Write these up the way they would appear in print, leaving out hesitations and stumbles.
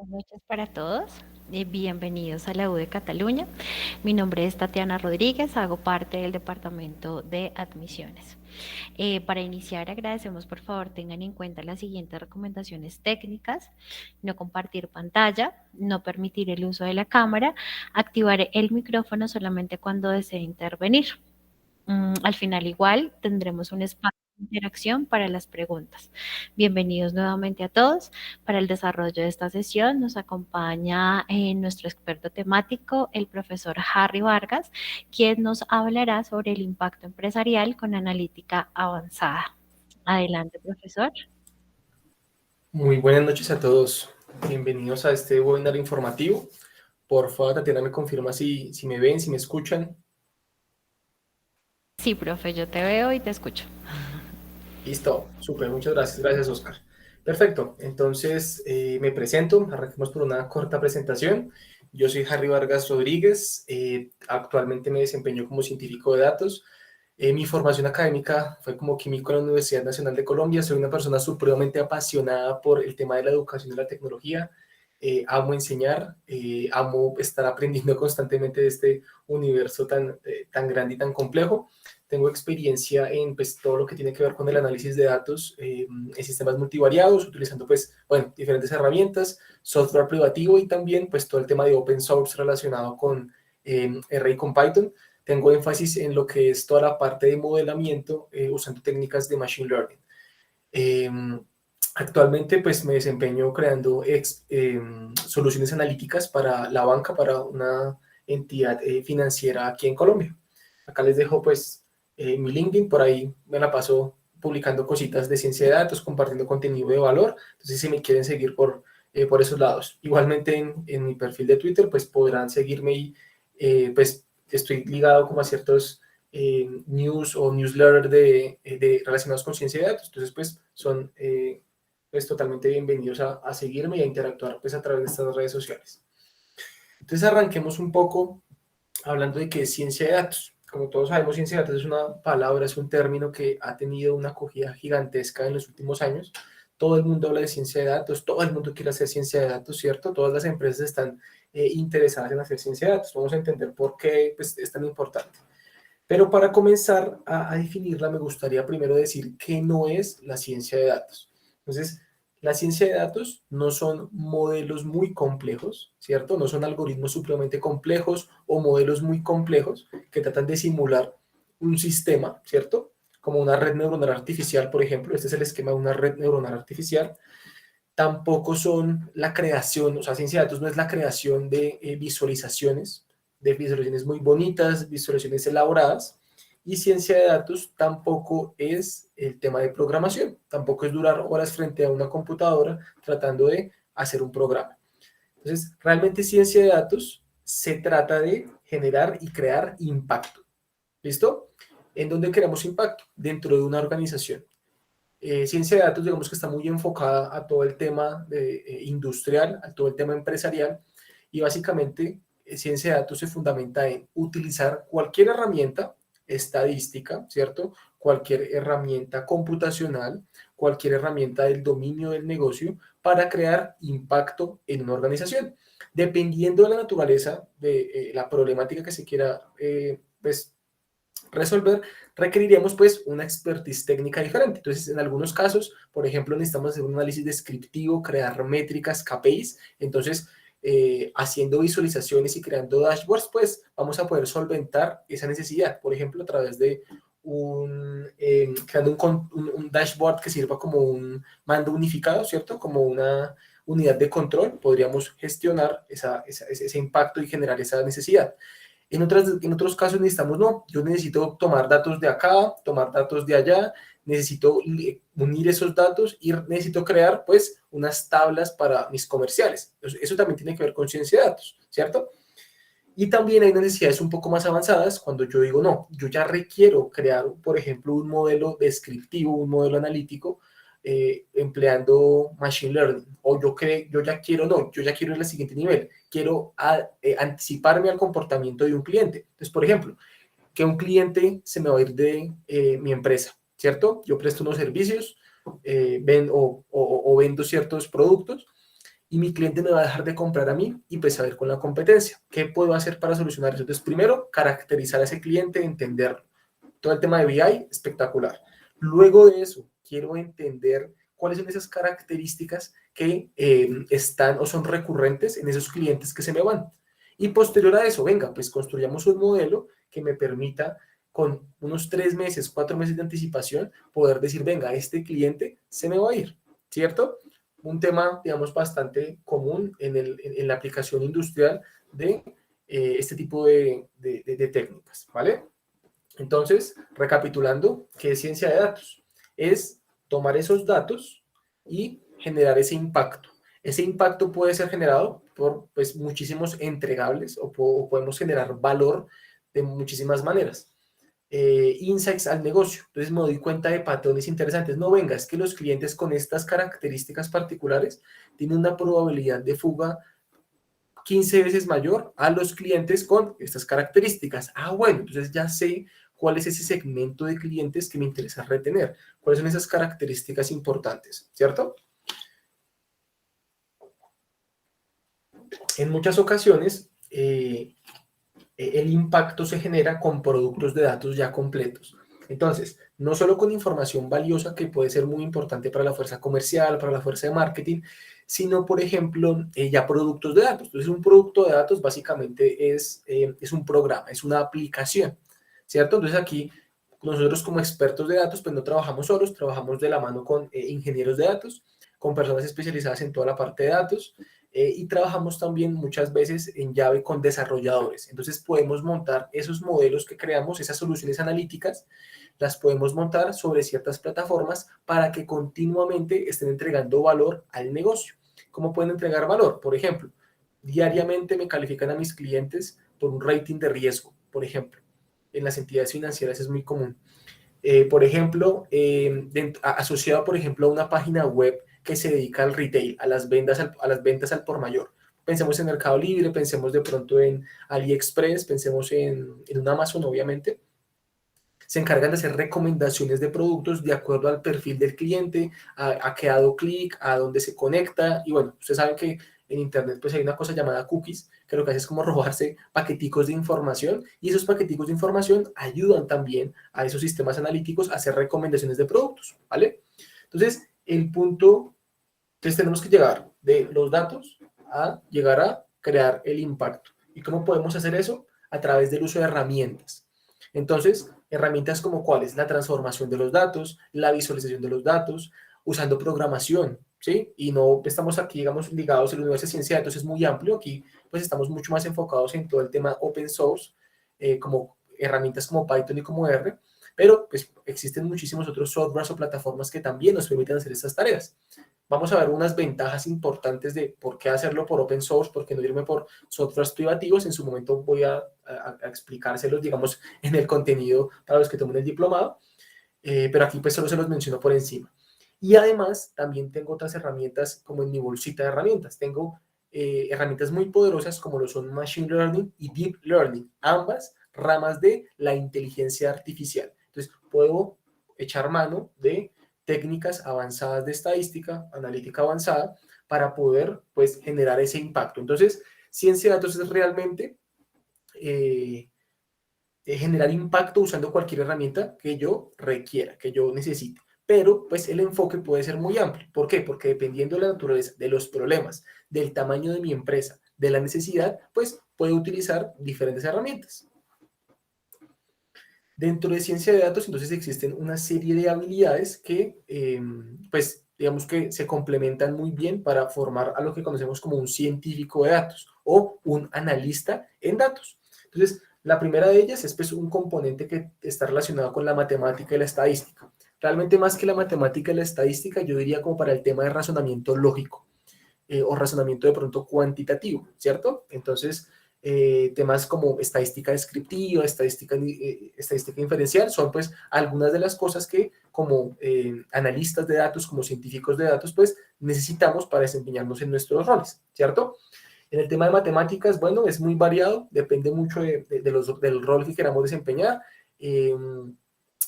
noches para todos. Bienvenidos a la U de Cataluña. Mi nombre es Tatiana Rodríguez, hago parte del departamento de admisiones. Para iniciar, agradecemos por favor tengan en cuenta las siguientes recomendaciones técnicas: no compartir pantalla, no permitir el uso de la cámara, activar el micrófono solamente cuando desee intervenir. Al final igual tendremos un espacio de interacción para las preguntas. Bienvenidos nuevamente a todos. Para el desarrollo de esta sesión nos acompaña nuestro experto temático, el profesor Harry Vargas, quien nos hablará sobre el impacto empresarial con analítica avanzada. Adelante, profesor. Muy buenas noches a todos. Bienvenidos a este webinar informativo. Por favor, Tatiana, me confirma si me ven, si me escuchan. Sí, profe, yo te veo y te escucho. Listo, súper, muchas gracias. Gracias, Oscar. Perfecto, entonces me presento. Arranquemos por una corta presentación. Yo soy Harry Vargas Rodríguez. Actualmente me desempeño como científico de datos. Mi formación académica fue como químico en la Universidad Nacional de Colombia. Soy una persona supremamente apasionada por el tema de la educación y la tecnología. Amo enseñar, amo estar aprendiendo constantemente de este universo tan grande y tan complejo. Tengo experiencia en pues, todo lo que tiene que ver con el análisis de datos en sistemas multivariados, utilizando pues, bueno, diferentes herramientas, software privativo y también pues, todo el tema de open source relacionado con R y con Python. Tengo énfasis en lo que es toda la parte de modelamiento usando técnicas de Machine Learning. Eh, Actualmente pues me desempeño creando soluciones analíticas para la banca, para una entidad financiera aquí en Colombia. Acá les dejo pues mi LinkedIn, por ahí me la paso publicando cositas de ciencia de datos, compartiendo contenido de valor, entonces si me quieren seguir por esos lados. Igualmente en mi perfil de Twitter pues podrán seguirme y pues estoy ligado como a ciertos news o newsletter relacionados con ciencia de datos. Entonces, pues son pues, totalmente bienvenidos a seguirme y a interactuar pues, a través de estas redes sociales. Entonces, arranquemos un poco hablando de qué es ciencia de datos. Como todos sabemos, ciencia de datos es una palabra, es un término que ha tenido una acogida gigantesca en los últimos años. Todo el mundo habla de ciencia de datos, todo el mundo quiere hacer ciencia de datos, ¿cierto? Todas las empresas están interesadas en hacer ciencia de datos. Vamos a entender por qué pues, es tan importante. Pero para comenzar a definirla, me gustaría primero decir qué no es la ciencia de datos. Entonces, la ciencia de datos no son modelos muy complejos, ¿cierto? No son algoritmos supremamente complejos o modelos muy complejos que tratan de simular un sistema, ¿cierto? Como una red neuronal artificial, por ejemplo. Este es el esquema de una red neuronal artificial. Tampoco son la creación, o sea, ciencia de datos no es la creación de visualizaciones muy bonitas, visualizaciones elaboradas, y ciencia de datos tampoco es el tema de programación, tampoco es durar horas frente a una computadora tratando de hacer un programa. Entonces, realmente ciencia de datos se trata de generar y crear impacto. ¿Listo? ¿En dónde queremos impacto? Dentro de una organización. Ciencia de datos, digamos que está muy enfocada a todo el tema industrial, a todo el tema empresarial, y básicamente ciencia de datos se fundamenta en utilizar cualquier herramienta estadística, ¿cierto? Cualquier herramienta computacional, cualquier herramienta del dominio del negocio para crear impacto en una organización. Dependiendo de la naturaleza de la problemática que se quiera pues, resolver, requeriríamos pues una expertise técnica diferente. Entonces, en algunos casos, por ejemplo, necesitamos hacer un análisis descriptivo, crear métricas, KPIs. Entonces, haciendo visualizaciones y creando dashboards, pues vamos a poder solventar esa necesidad. Por ejemplo, a través de creando un dashboard que sirva como un mando unificado, ¿cierto? Como una unidad de control, podríamos gestionar ese impacto y generar esa necesidad. En otros casos necesitamos, no, yo necesito tomar datos de acá, tomar datos de allá, necesito unir esos datos y necesito crear pues unas tablas para mis comerciales. Eso también tiene que ver con ciencia de datos, ¿cierto? Y también hay necesidades un poco más avanzadas cuando yo digo, no, yo ya requiero crear, por ejemplo, un modelo descriptivo, un modelo analítico, empleando Machine Learning. O yo ya quiero, no, yo ya quiero ir al siguiente nivel. Quiero anticiparme al comportamiento de un cliente. Entonces, por ejemplo, que un cliente se me va a ir de mi empresa, ¿cierto? Yo presto unos servicios o vendo ciertos productos y mi cliente me va a dejar de comprar a mí y pues a ver con la competencia. ¿Qué puedo hacer para solucionar eso? Entonces, primero, caracterizar a ese cliente, entenderlo. Todo el tema de BI, espectacular. Luego de eso, quiero entender cuáles son esas características que están o son recurrentes en esos clientes que se me van. Y posterior a eso, venga, pues construyamos un modelo que me permita con unos 3 meses, 4 meses de anticipación, poder decir, venga, este cliente se me va a ir, ¿cierto? Un tema, digamos, bastante común en la aplicación industrial de este tipo de técnicas, ¿vale? Entonces, recapitulando, ¿qué es ciencia de datos? Es tomar esos datos y generar ese impacto. Ese impacto puede ser generado por pues, muchísimos entregables o podemos generar valor de muchísimas maneras. Insights al negocio. Entonces me doy cuenta de patrones interesantes. No, venga, es que los clientes con estas características particulares tienen una probabilidad de fuga 15 veces mayor a los clientes con estas características. Ah, bueno, entonces ya sé cuál es ese segmento de clientes que me interesa retener, cuáles son esas características importantes, ¿cierto? En muchas ocasiones, el impacto se genera con productos de datos ya completos. Entonces, no solo con información valiosa que puede ser muy importante para la fuerza comercial, para la fuerza de marketing, sino, por ejemplo, ya productos de datos. Entonces, un producto de datos básicamente es un programa, es una aplicación, ¿cierto? Entonces, aquí nosotros como expertos de datos, pues no trabajamos solos, trabajamos de la mano con ingenieros de datos, con personas especializadas en toda la parte de datos, y trabajamos también muchas veces en llave con desarrolladores. Entonces podemos montar esos modelos que creamos, esas soluciones analíticas, las podemos montar sobre ciertas plataformas para que continuamente estén entregando valor al negocio. ¿Cómo pueden entregar valor? Por ejemplo, diariamente me califican a mis clientes por un rating de riesgo, por ejemplo. En las entidades financieras es muy común. Por ejemplo, asociado, por ejemplo, a una página web que se dedica al retail, a las ventas al por mayor. Pensemos en Mercado Libre, pensemos de pronto en AliExpress, pensemos en un Amazon, obviamente. Se encargan de hacer recomendaciones de productos de acuerdo al perfil del cliente, a qué ha dado clic, a dónde se conecta. Y bueno, ustedes saben que en Internet pues hay una cosa llamada cookies, que lo que hace es como robarse paqueticos de información y esos paqueticos de información ayudan también a esos sistemas analíticos a hacer recomendaciones de productos, ¿vale? Entonces, el punto es tenemos que llegar de los datos a llegar a crear el impacto. ¿Y cómo podemos hacer eso? A través del uso de herramientas. Entonces, herramientas como cuáles, la transformación de los datos, la visualización de los datos, usando programación, ¿sí? Y no estamos aquí, digamos, ligados al universo de ciencia de datos, es muy amplio, aquí pues estamos mucho más enfocados en todo el tema open source, como herramientas como Python y como R, pero pues existen muchísimos otros softwares o plataformas que también nos permiten hacer estas tareas. Vamos a ver unas ventajas importantes de por qué hacerlo por open source, por qué no irme por softwares privativos. En su momento voy a explicárselos, digamos, en el contenido para los que tomen el diplomado, pero aquí pues solo se los menciono por encima. Y además también tengo otras herramientas como en mi bolsita de herramientas. Tengo herramientas muy poderosas como lo son Machine Learning y Deep Learning, ambas ramas de la inteligencia artificial. Entonces puedo echar mano de técnicas avanzadas de estadística, analítica avanzada, para poder pues generar ese impacto. Entonces, ciencia de datos es realmente generar impacto usando cualquier herramienta que yo requiera, que yo necesite. Pero pues el enfoque puede ser muy amplio. ¿Por qué? Porque dependiendo de la naturaleza, de los problemas, del tamaño de mi empresa, de la necesidad, pues puedo utilizar diferentes herramientas. Dentro de ciencia de datos, entonces existen una serie de habilidades que, pues, digamos que se complementan muy bien para formar a lo que conocemos como un científico de datos o un analista en datos. Entonces, la primera de ellas es pues, un componente que está relacionado con la matemática y la estadística. Realmente más que la matemática y la estadística, yo diría como para el tema de razonamiento lógico o razonamiento de pronto cuantitativo, ¿cierto? Entonces, temas como estadística descriptiva, estadística inferencial, son pues algunas de las cosas que como analistas de datos, como científicos de datos, pues necesitamos para desempeñarnos en nuestros roles, ¿cierto? En el tema de matemáticas, bueno, es muy variado, depende mucho del rol que queramos desempeñar.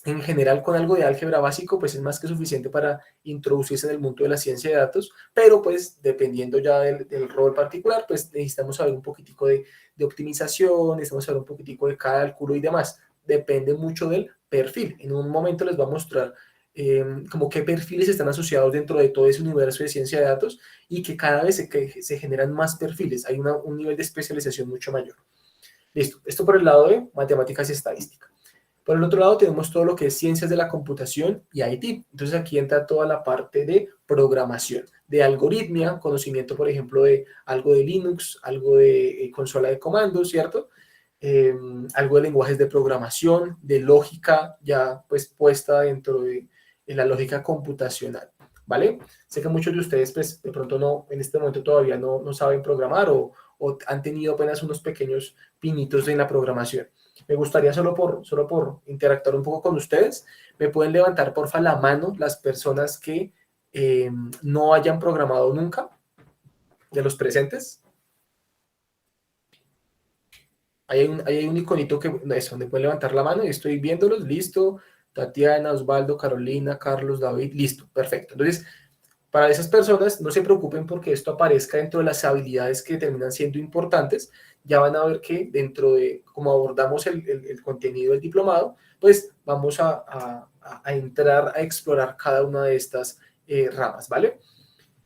en general con algo de álgebra básico, pues es más que suficiente para introducirse en el mundo de la ciencia de datos, pero pues dependiendo ya del rol particular, pues necesitamos saber un poquitico de optimización, necesitamos saber un poquitico de cálculo y demás. Depende mucho del perfil. En un momento les voy a mostrar como qué perfiles están asociados dentro de todo ese universo de ciencia de datos y que cada vez se generan más perfiles. Hay un nivel de especialización mucho mayor. Listo. Esto por el lado de matemáticas y estadística. Por el otro lado tenemos todo lo que es ciencias de la computación y IT. Entonces aquí entra toda la parte de programación, de algoritmia, conocimiento, por ejemplo, de algo de Linux, algo de consola de comandos, ¿cierto? Algo de lenguajes de programación, de lógica ya pues puesta dentro de la lógica computacional, ¿vale? Sé que muchos de ustedes pues de pronto no, en este momento todavía no saben programar o han tenido apenas unos pequeños pinitos en la programación. Me gustaría solo por interactuar un poco con ustedes, me pueden levantar porfa la mano las personas que no hayan programado nunca de los presentes. Ahí hay un iconito que es donde pueden levantar la mano y estoy viéndolos, listo. Tatiana, Osvaldo, Carolina, Carlos, David, listo, perfecto. Entonces, para esas personas, no se preocupen porque esto aparezca dentro de las habilidades que terminan siendo importantes. Ya van a ver que dentro de cómo abordamos el contenido del diplomado, pues vamos a entrar a explorar cada una de estas ramas, ¿vale?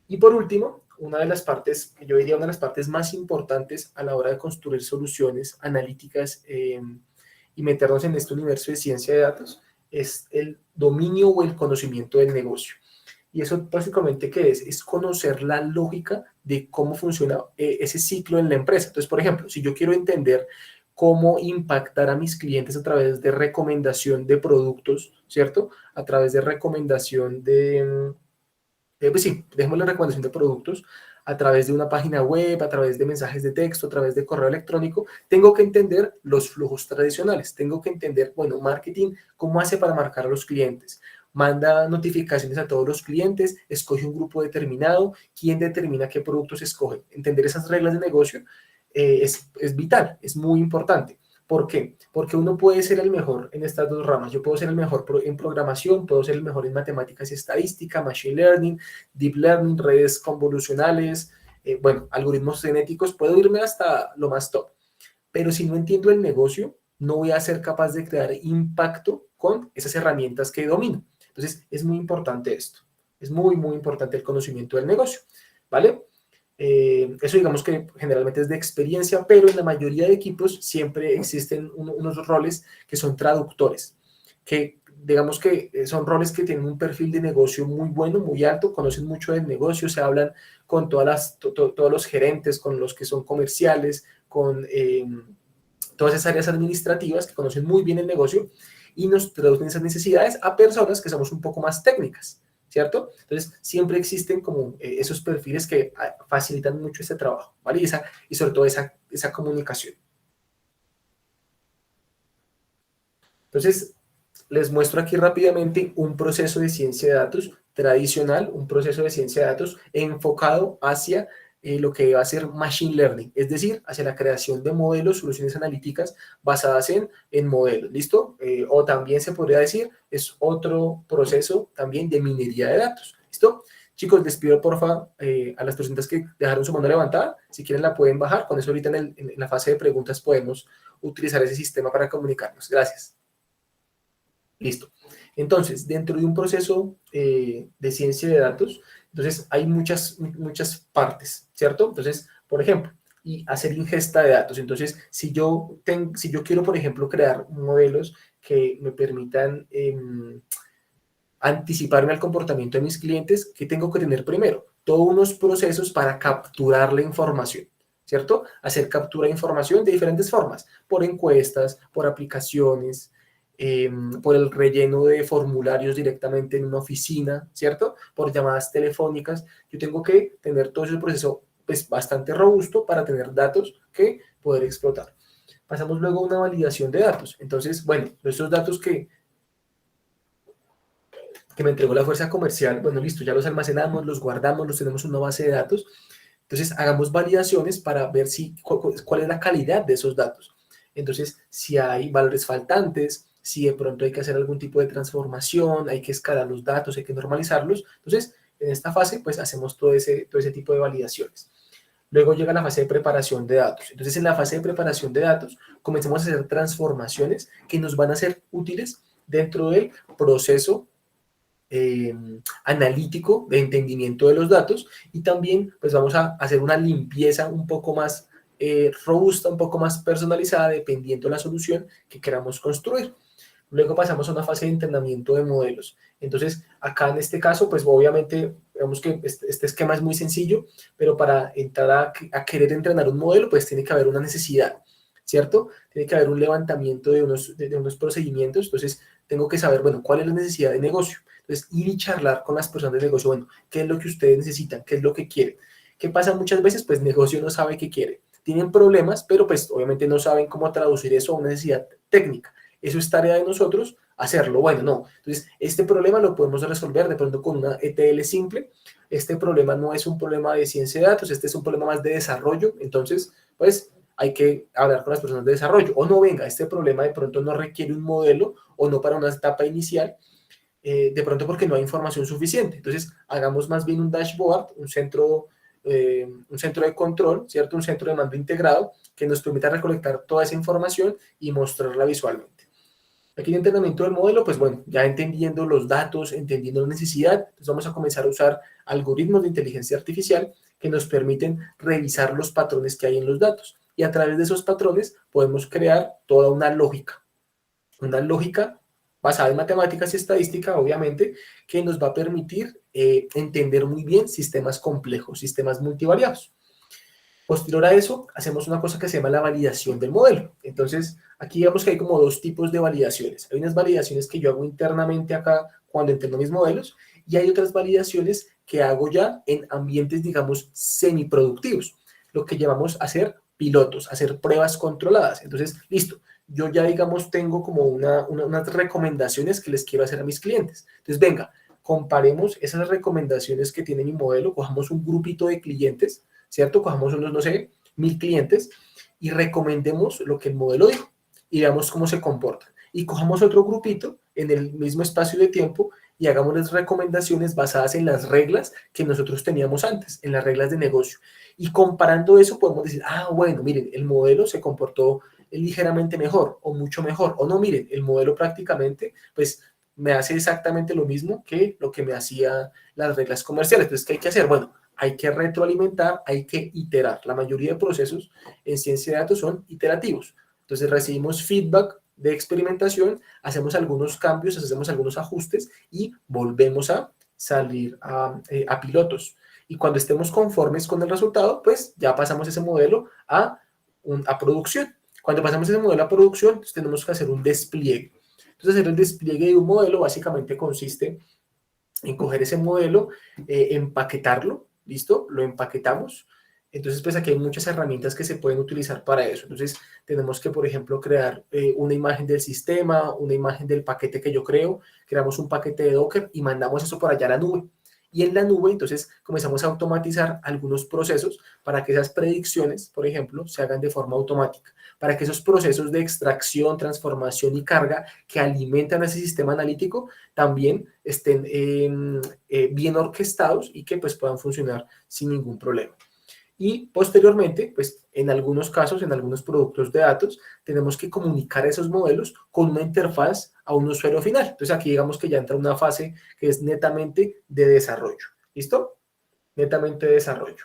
Y por último, una de las partes, yo diría una de las partes más importantes a la hora de construir soluciones analíticas y meternos en este universo de ciencia de datos, es el dominio o el conocimiento del negocio. Y eso básicamente, ¿qué es? Es conocer la lógica de cómo funciona ese ciclo en la empresa. Entonces, por ejemplo, si yo quiero entender cómo impactar a mis clientes a través de recomendación de productos, ¿cierto? A través de recomendación pues sí, dejemos la recomendación de productos a través de una página web, a través de mensajes de texto, a través de correo electrónico, tengo que entender los flujos tradicionales, tengo que entender, bueno, marketing, ¿cómo hace para marcar a los clientes? Manda notificaciones a todos los clientes, escoge un grupo determinado, quién determina qué productos escoge. Entender esas reglas de negocio es vital, es muy importante. ¿Por qué? Porque uno puede ser el mejor en estas dos ramas. Yo puedo ser el mejor en programación, puedo ser el mejor en matemáticas y estadística, machine learning, deep learning, redes convolucionales, bueno, algoritmos genéticos, puedo irme hasta lo más top. Pero si no entiendo el negocio, no voy a ser capaz de crear impacto con esas herramientas que domino. Entonces, es muy importante esto. Es muy, muy importante el conocimiento del negocio, ¿vale? Eso digamos que generalmente es de experiencia, pero en la mayoría de equipos siempre existen unos roles que son traductores, que digamos que son roles que tienen un perfil de negocio muy bueno, muy alto, conocen mucho del negocio, se hablan con todos los gerentes, con los que son comerciales, con todas esas áreas administrativas que conocen muy bien el negocio y nos traducen esas necesidades a personas que somos un poco más técnicas, ¿cierto? Entonces, siempre existen como esos perfiles que facilitan mucho este trabajo, ¿vale? Y sobre todo esa comunicación. Entonces, les muestro aquí rápidamente un proceso de ciencia de datos tradicional, un proceso de ciencia de datos enfocado hacia lo que va a ser machine learning, es decir, hacia la creación de modelos, soluciones analíticas basadas en modelos, ¿listo? O también se podría decir, es otro proceso también de minería de datos, ¿listo? Chicos, les pido porfa a las personas que dejaron su mano levantada, si quieren la pueden bajar, con eso ahorita en la fase de preguntas podemos utilizar ese sistema para comunicarnos. Gracias. Listo. Entonces, dentro de un proceso de ciencia de datos, entonces hay muchas partes, ¿cierto? Entonces, por ejemplo, y hacer ingesta de datos. Entonces, si yo quiero, por ejemplo, crear modelos que me permitan anticiparme al comportamiento de mis clientes, ¿qué tengo que tener primero? Todos unos procesos para capturar la información, ¿cierto? Hacer captura de información de diferentes formas, por encuestas, por aplicaciones, por el relleno de formularios directamente en una oficina, ¿cierto? Por llamadas telefónicas. Yo tengo que tener todo ese proceso pues, bastante robusto para tener datos que poder explotar. Pasamos luego a una validación de datos. Entonces, bueno, estos datos que me entregó la fuerza comercial, bueno, listo, ya los almacenamos, los guardamos, los tenemos en una base de datos. Entonces, hagamos validaciones para ver cuál es la calidad de esos datos. Entonces, si hay valores faltantes, si de pronto hay que hacer algún tipo de transformación, hay que escalar los datos, hay que normalizarlos. Entonces, en esta fase, pues hacemos todo ese tipo de validaciones. Luego llega la fase de preparación de datos. Entonces, en la fase de preparación de datos, comenzamos a hacer transformaciones que nos van a ser útiles dentro del proceso analítico de entendimiento de los datos, y también pues vamos a hacer una limpieza un poco más robusta, un poco más personalizada, dependiendo de la solución que queramos construir. Luego pasamos a una fase de entrenamiento de modelos. Entonces, acá en este caso, pues obviamente, vemos que este esquema es muy sencillo, pero para entrar a querer entrenar un modelo, pues tiene que haber una necesidad, ¿cierto? Tiene que haber un levantamiento de unos procedimientos. Entonces, tengo que saber, bueno, cuál es la necesidad de negocio. Entonces, ir y charlar con las personas de negocio, bueno, ¿qué es lo que ustedes necesitan? ¿Qué es lo que quieren? ¿Qué pasa muchas veces? Pues negocio no sabe qué quiere. Tienen problemas, pero pues obviamente no saben cómo traducir eso a una necesidad técnica. Eso es tarea de nosotros hacerlo. Bueno, no. Entonces, este problema lo podemos resolver de pronto con una ETL simple. Este problema no es un problema de ciencia de datos, este es un problema más de desarrollo. Entonces, pues hay que hablar con las personas de desarrollo. O no, venga, este problema de pronto no requiere un modelo o no para una etapa inicial, de pronto porque no hay información suficiente. Entonces, hagamos más bien un dashboard, un centro de control, ¿cierto? Un centro de mando integrado que nos permita recolectar toda esa información y mostrarla visualmente. Aquí en entrenamiento del modelo, pues bueno, ya entendiendo los datos, entendiendo la necesidad, pues vamos a comenzar a usar algoritmos de inteligencia artificial que nos permiten revisar los patrones que hay en los datos. Y a través de esos patrones podemos crear toda una lógica basada en matemáticas y estadística, obviamente, que nos va a permitir entender muy bien sistemas complejos, sistemas multivariados. Posterior a eso, hacemos una cosa que se llama la validación del modelo. Entonces, aquí digamos que hay como dos tipos de validaciones. Hay unas validaciones que yo hago internamente acá cuando entreno mis modelos, y hay otras validaciones que hago ya en ambientes, digamos, semiproductivos, lo que llamamos hacer pilotos, hacer pruebas controladas. Entonces, listo, yo ya, digamos, tengo como unas recomendaciones que les quiero hacer a mis clientes. Entonces, venga, comparemos esas recomendaciones que tiene mi modelo, cojamos un grupito de clientes, ¿cierto? Cojamos unos, no sé, 1000 clientes y recomendemos lo que el modelo dijo y veamos cómo se comporta. Y cojamos otro grupito en el mismo espacio de tiempo y hagámosles recomendaciones basadas en las reglas que nosotros teníamos antes, en las reglas de negocio. Y comparando eso podemos decir, ah, bueno, miren, el modelo se comportó ligeramente mejor o mucho mejor. O no, miren, el modelo prácticamente, pues, me hace exactamente lo mismo que lo que me hacía las reglas comerciales. Entonces, ¿qué hay que hacer? Bueno, hay que retroalimentar, hay que iterar. La mayoría de procesos en ciencia de datos son iterativos. Entonces recibimos feedback de experimentación, hacemos algunos cambios, hacemos algunos ajustes y volvemos a salir a pilotos. Y cuando estemos conformes con el resultado, pues ya pasamos ese modelo a producción. Cuando pasamos ese modelo a producción, pues tenemos que hacer un despliegue. Entonces hacer el despliegue de un modelo básicamente consiste en coger ese modelo, empaquetarlo, ¿listo? Lo empaquetamos. Entonces, pues aquí hay muchas herramientas que se pueden utilizar para eso. Entonces, tenemos que, por ejemplo, crear una imagen del sistema, una imagen del paquete que yo creo, creamos un paquete de Docker y mandamos eso por allá a la nube. Y en la nube, entonces, comenzamos a automatizar algunos procesos para que esas predicciones, por ejemplo, se hagan de forma automática, para que esos procesos de extracción, transformación y carga que alimentan ese sistema analítico también estén bien orquestados y que pues puedan funcionar sin ningún problema. Y posteriormente, pues en algunos casos, en algunos productos de datos, tenemos que comunicar esos modelos con una interfaz a un usuario final. Entonces aquí digamos que ya entra una fase que es netamente de desarrollo. ¿Listo? Netamente de desarrollo.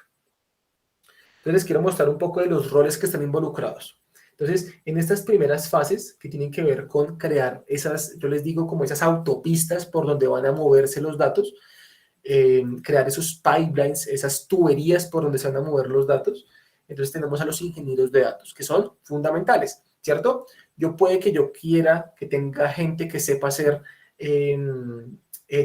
Entonces les quiero mostrar un poco de los roles que están involucrados. Entonces, en estas primeras fases que tienen que ver con crear esas, yo les digo como esas autopistas por donde van a moverse los datos, crear esos pipelines, esas tuberías por donde se van a mover los datos. Entonces tenemos a los ingenieros de datos, que son fundamentales, ¿cierto? Yo puede que yo quiera que tenga gente que sepa hacer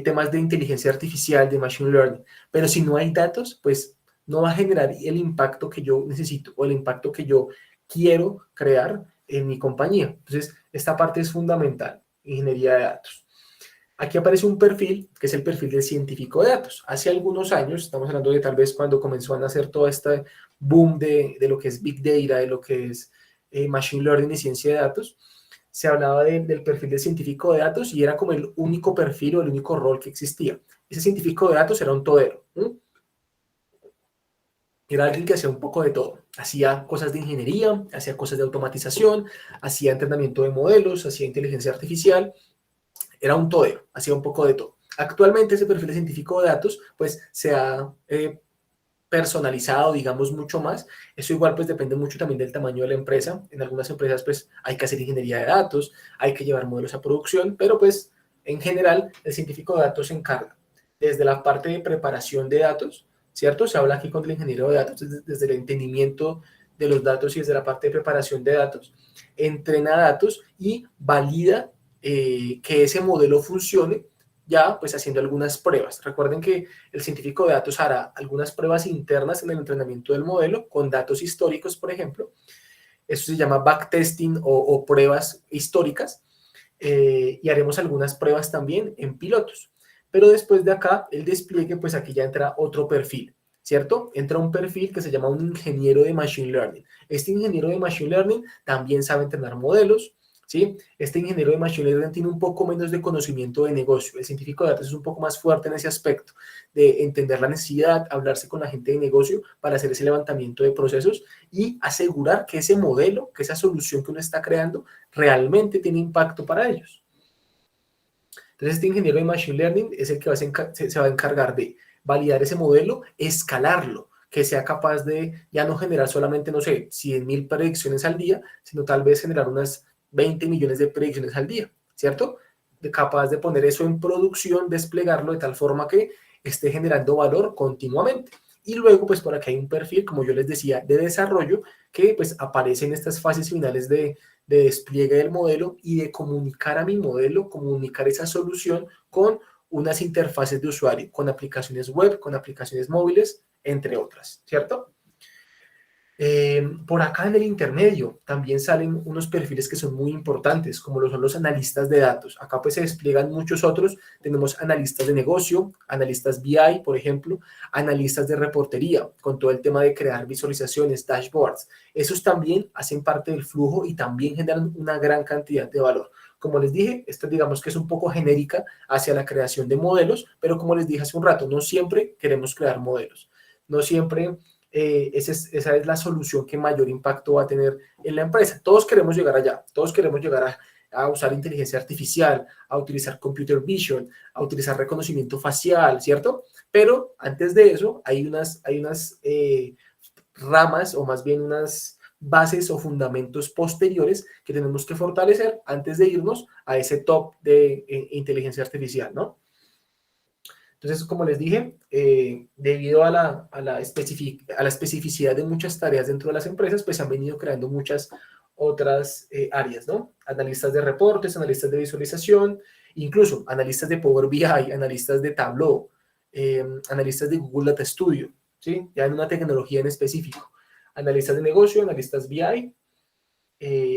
temas de inteligencia artificial, de machine learning, pero si no hay datos, pues no va a generar el impacto que yo necesito o el impacto que yo quiero crear en mi compañía. Entonces, esta parte es fundamental, ingeniería de datos. Aquí aparece un perfil, que es el perfil del científico de datos. Hace algunos años, estamos hablando de tal vez cuando comenzó a nacer todo este boom de lo que es Big Data, de lo que es Machine Learning y ciencia de datos, se hablaba del perfil del científico de datos y era como el único perfil o el único rol que existía. Ese científico de datos era un todero. Era alguien que hacía un poco de todo. Hacía cosas de ingeniería, hacía cosas de automatización, hacía entrenamiento de modelos, hacía inteligencia artificial. Era un todero, hacía un poco de todo. Actualmente ese perfil de científico de datos pues se ha personalizado, digamos, mucho más. Eso igual pues depende mucho también del tamaño de la empresa. En algunas empresas pues hay que hacer ingeniería de datos, hay que llevar modelos a producción, pero pues en general el científico de datos se encarga desde la parte de preparación de datos, ¿cierto? Se habla aquí con el ingeniero de datos desde el entendimiento de los datos y desde la parte de preparación de datos, entrena datos y valida que ese modelo funcione ya pues haciendo algunas pruebas. Recuerden que el científico de datos hará algunas pruebas internas en el entrenamiento del modelo con datos históricos, por ejemplo. Eso se llama backtesting o pruebas históricas. Y haremos algunas pruebas también en pilotos. Pero después de acá, el despliegue, pues aquí ya entra otro perfil, ¿cierto? Entra un perfil que se llama un ingeniero de Machine Learning. Este ingeniero de Machine Learning también sabe entrenar modelos, ¿sí? Este ingeniero de Machine Learning tiene un poco menos de conocimiento de negocio. El científico de datos es un poco más fuerte en ese aspecto, de entender la necesidad, hablarse con la gente de negocio para hacer ese levantamiento de procesos y asegurar que ese modelo, que esa solución que uno está creando, realmente tiene impacto para ellos. Entonces, este ingeniero de Machine Learning es el que se va a encargar de validar ese modelo, escalarlo, que sea capaz de ya no generar solamente, no sé, 100.000 predicciones al día, sino tal vez generar unas 20 millones de predicciones al día, ¿cierto? Capaz de poner eso en producción, desplegarlo de tal forma que esté generando valor continuamente. Y luego, pues por aquí hay un perfil, como yo les decía, de desarrollo que pues aparece en estas fases finales de despliegue del modelo y de comunicar a mi modelo, comunicar esa solución con unas interfaces de usuario, con aplicaciones web, con aplicaciones móviles, entre otras, ¿cierto? Por acá en el intermedio también salen unos perfiles que son muy importantes, como lo son los analistas de datos. Acá pues se despliegan muchos otros. Tenemos analistas de negocio, analistas BI, por ejemplo, analistas de reportería, con todo el tema de crear visualizaciones, dashboards. Esos también hacen parte del flujo y también generan una gran cantidad de valor. Como les dije, esta digamos que es un poco genérica hacia la creación de modelos, pero como les dije hace un rato, no siempre queremos crear modelos. No siempre esa es la solución que mayor impacto va a tener en la empresa. Todos queremos llegar allá, todos queremos llegar a usar inteligencia artificial, a utilizar computer vision, a utilizar reconocimiento facial, ¿cierto? Pero antes de eso hay unas ramas o más bien unas bases o fundamentos posteriores que tenemos que fortalecer antes de irnos a ese top de inteligencia artificial, ¿no? Entonces, como les dije, debido a la especificidad de muchas tareas dentro de las empresas, pues han venido creando muchas otras áreas, ¿no? Analistas de reportes, analistas de visualización, incluso analistas de Power BI, analistas de Tableau, analistas de Google Data Studio, ¿sí? Ya en una tecnología en específico. Analistas de negocio, analistas BI,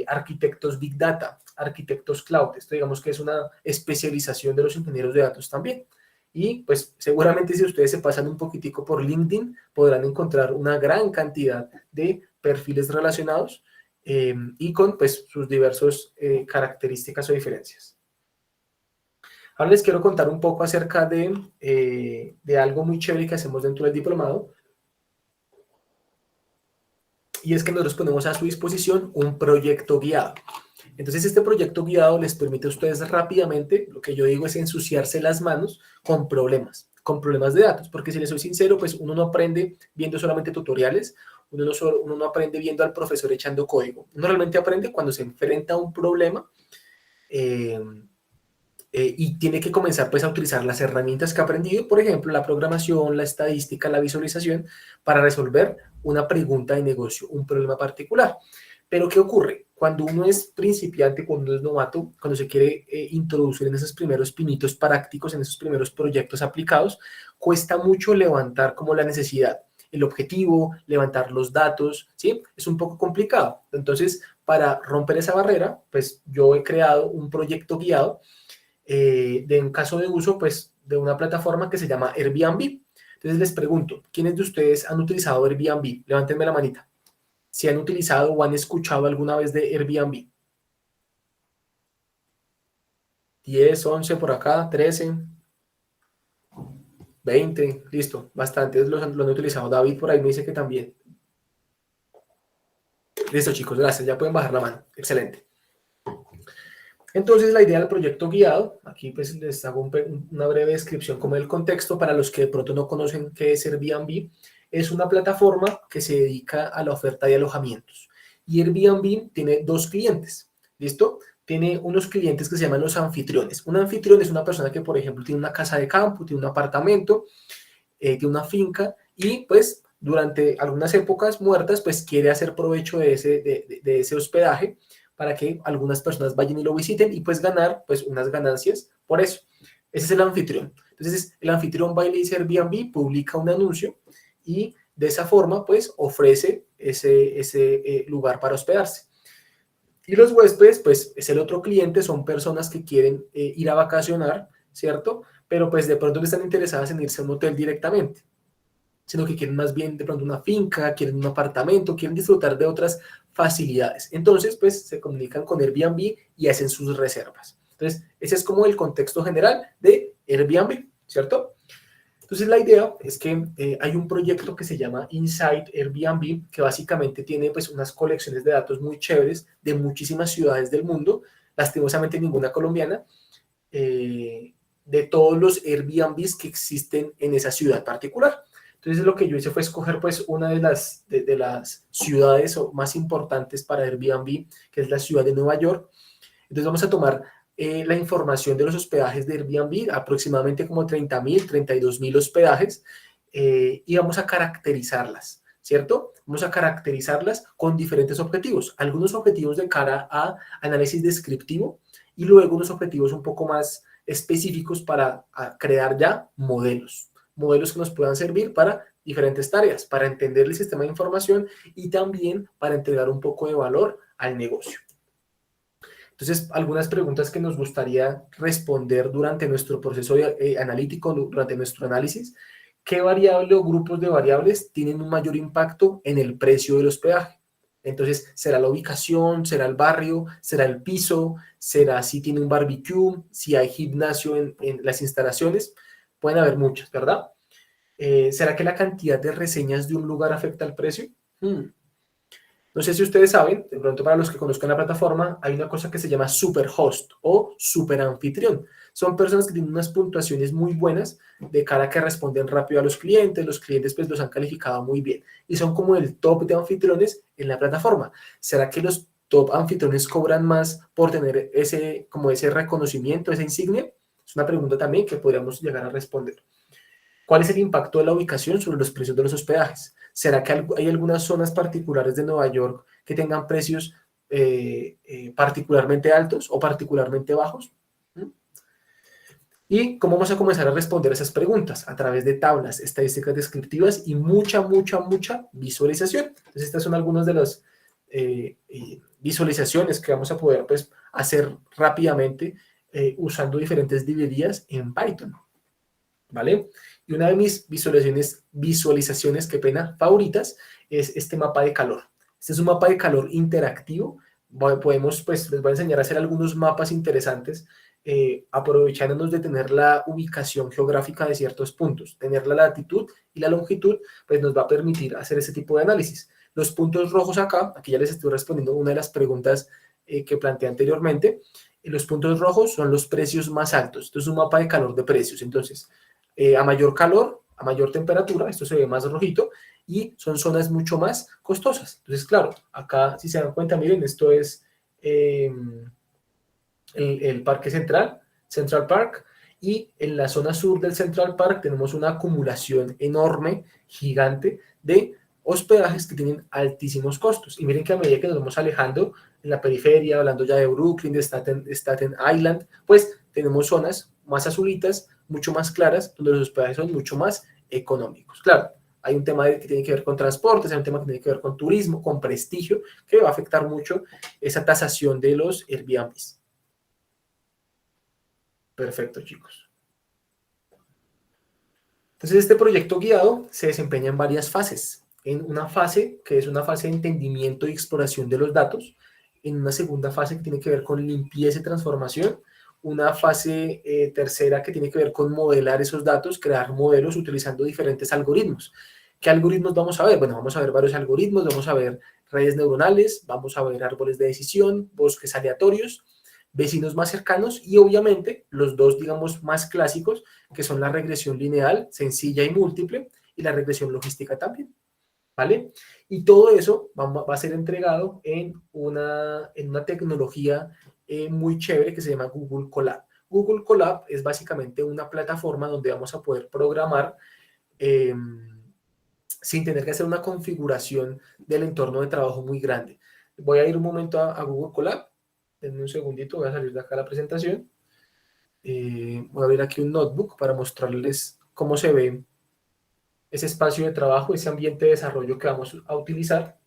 arquitectos Big Data, arquitectos Cloud. Esto digamos que es una especialización de los ingenieros de datos también. Y pues seguramente si ustedes se pasan un poquitico por LinkedIn, podrán encontrar una gran cantidad de perfiles relacionados y con pues sus diversas características o diferencias. Ahora les quiero contar un poco acerca de algo muy chévere que hacemos dentro del diplomado. Y es que nosotros ponemos a su disposición un proyecto guiado. Entonces, este proyecto guiado les permite a ustedes rápidamente, lo que yo digo es ensuciarse las manos con problemas de datos, porque si les soy sincero, pues uno no aprende viendo solamente tutoriales, uno no aprende viendo al profesor echando código, uno realmente aprende cuando se enfrenta a un problema eh, y tiene que comenzar pues a utilizar las herramientas que ha aprendido, por ejemplo, la programación, la estadística, la visualización, para resolver una pregunta de negocio, un problema particular. Pero ¿qué ocurre? Cuando uno es principiante, cuando uno es novato, cuando se quiere introducir en esos primeros pinitos prácticos, en esos primeros proyectos aplicados, cuesta mucho levantar como la necesidad, el objetivo, levantar los datos, ¿sí? Es un poco complicado. Entonces, para romper esa barrera, pues yo he creado un proyecto guiado de un caso de uso, pues, de una plataforma que se llama Airbnb. Entonces les pregunto, ¿quiénes de ustedes han utilizado Airbnb? Levántenme la manita. Si han utilizado o han escuchado alguna vez de Airbnb. 10, 11 por acá, 13, 20, listo, bastantes lo han utilizado. David por ahí me dice que también. Listo, chicos, gracias, ya pueden bajar la mano, excelente. Entonces la idea del proyecto guiado, aquí pues les hago una breve descripción como el contexto para los que de pronto no conocen qué es Airbnb. Es una plataforma que se dedica a la oferta de alojamientos. Y Airbnb tiene dos clientes, ¿listo? Tiene unos clientes que se llaman los anfitriones. Un anfitrión es una persona que, por ejemplo, tiene una casa de campo, tiene un apartamento, tiene una finca y pues durante algunas épocas muertas pues quiere hacer provecho de ese hospedaje para que algunas personas vayan y lo visiten y pues ganar pues unas ganancias por eso. Ese es el anfitrión. Entonces el anfitrión va y le dice a Airbnb, publica un anuncio y de esa forma pues ofrece ese lugar para hospedarse. Y los huéspedes pues es el otro cliente, son personas que quieren ir a vacacionar, ¿cierto? Pero pues de pronto no están interesadas en irse a un hotel directamente, sino que quieren más bien de pronto una finca, quieren un apartamento, quieren disfrutar de otras facilidades. Entonces, pues se comunican con Airbnb y hacen sus reservas. Entonces, ese es como el contexto general de Airbnb, ¿cierto? Entonces, la idea es que hay un proyecto que se llama Inside Airbnb, que básicamente tiene pues unas colecciones de datos muy chéveres de muchísimas ciudades del mundo, lastimosamente ninguna colombiana, de todos los Airbnbs que existen en esa ciudad particular. Entonces lo que yo hice fue escoger pues una de las ciudades más importantes para Airbnb, que es la ciudad de Nueva York. Entonces vamos a tomar la información de los hospedajes de Airbnb, aproximadamente como 30.000, 32.000 hospedajes, y vamos a caracterizarlas, ¿cierto? Vamos a caracterizarlas con diferentes objetivos. Algunos objetivos de cara a análisis descriptivo y luego unos objetivos un poco más específicos para crear ya modelos que nos puedan servir para diferentes tareas, para entender el sistema de información y también para entregar un poco de valor al negocio. Entonces, algunas preguntas que nos gustaría responder durante nuestro proceso analítico, durante nuestro análisis. ¿Qué variable o grupos de variables tienen un mayor impacto en el precio del hospedaje? Entonces, ¿será la ubicación? ¿Será el barrio? ¿Será el piso? ¿Será si tiene un barbecue? ¿Si hay gimnasio en las instalaciones? Pueden haber muchas, ¿verdad? ¿Será que la cantidad de reseñas de un lugar afecta al precio? No sé si ustedes saben, de pronto para los que conozcan la plataforma, hay una cosa que se llama superhost o superanfitrión. Son personas que tienen unas puntuaciones muy buenas de cara a que responden rápido a los clientes pues los han calificado muy bien y son como el top de anfitriones en la plataforma. ¿Será que los top anfitriones cobran más por tener como ese reconocimiento, esa insignia? Es una pregunta también que podríamos llegar a responder. ¿Cuál es el impacto de la ubicación sobre los precios de los hospedajes? ¿Será que hay algunas zonas particulares de Nueva York que tengan precios particularmente altos o particularmente bajos? ¿Y cómo vamos a comenzar a responder esas preguntas? A través de tablas, estadísticas descriptivas y mucha visualización. Entonces, estas son algunas de las visualizaciones que vamos a poder pues, hacer rápidamente usando diferentes librerías en Python. ¿Vale? Y una de mis visualizaciones, qué pena, favoritas, es este mapa de calor. Este es un mapa de calor interactivo. Podemos, pues, les voy a enseñar a hacer algunos mapas interesantes, aprovechándonos de tener la ubicación geográfica de ciertos puntos. Tener la latitud y la longitud, pues, nos va a permitir hacer ese tipo de análisis. Los puntos rojos acá, aquí ya les estoy respondiendo una de las preguntas que planteé anteriormente. Los puntos rojos son los precios más altos. Esto es un mapa de calor de precios. Entonces, a mayor calor, a mayor temperatura, esto se ve más rojito, y son zonas mucho más costosas. Entonces, claro, acá, si se dan cuenta, miren, esto es el Parque Central, Central Park, y en la zona sur del Central Park tenemos una acumulación enorme, gigante, de hospedajes que tienen altísimos costos. Y miren que a medida que nos vamos alejando en la periferia, hablando ya de Brooklyn, de Staten Island, pues tenemos zonas más azulitas, mucho más claras, donde los hospedajes son mucho más económicos. Claro, hay un tema que tiene que ver con transportes, hay un tema que tiene que ver con turismo, con prestigio, que va a afectar mucho esa tasación de los Airbnbs. Perfecto, chicos. Entonces, este proyecto guiado se desempeña en varias fases. En una fase, que es una fase de entendimiento y exploración de los datos. En una segunda fase que tiene que ver con limpieza y transformación. una fase tercera que tiene que ver con modelar esos datos, crear modelos utilizando diferentes algoritmos. ¿Qué algoritmos vamos a ver? Bueno, vamos a ver varios algoritmos, vamos a ver redes neuronales, vamos a ver árboles de decisión, bosques aleatorios, vecinos más cercanos y obviamente los dos, digamos, más clásicos, que son la regresión lineal, sencilla y múltiple, y la regresión logística también, ¿vale? Y todo eso va a ser entregado en una tecnología muy chévere que se llama Google Colab. Google Colab es básicamente una plataforma donde vamos a poder programar sin tener que hacer una configuración del entorno de trabajo muy grande. Voy a ir un momento a Google Colab. Denme un segundito, voy a salir de acá a la presentación. Voy a abrir aquí un notebook para mostrarles cómo se ve ese espacio de trabajo, ese ambiente de desarrollo que vamos a utilizar.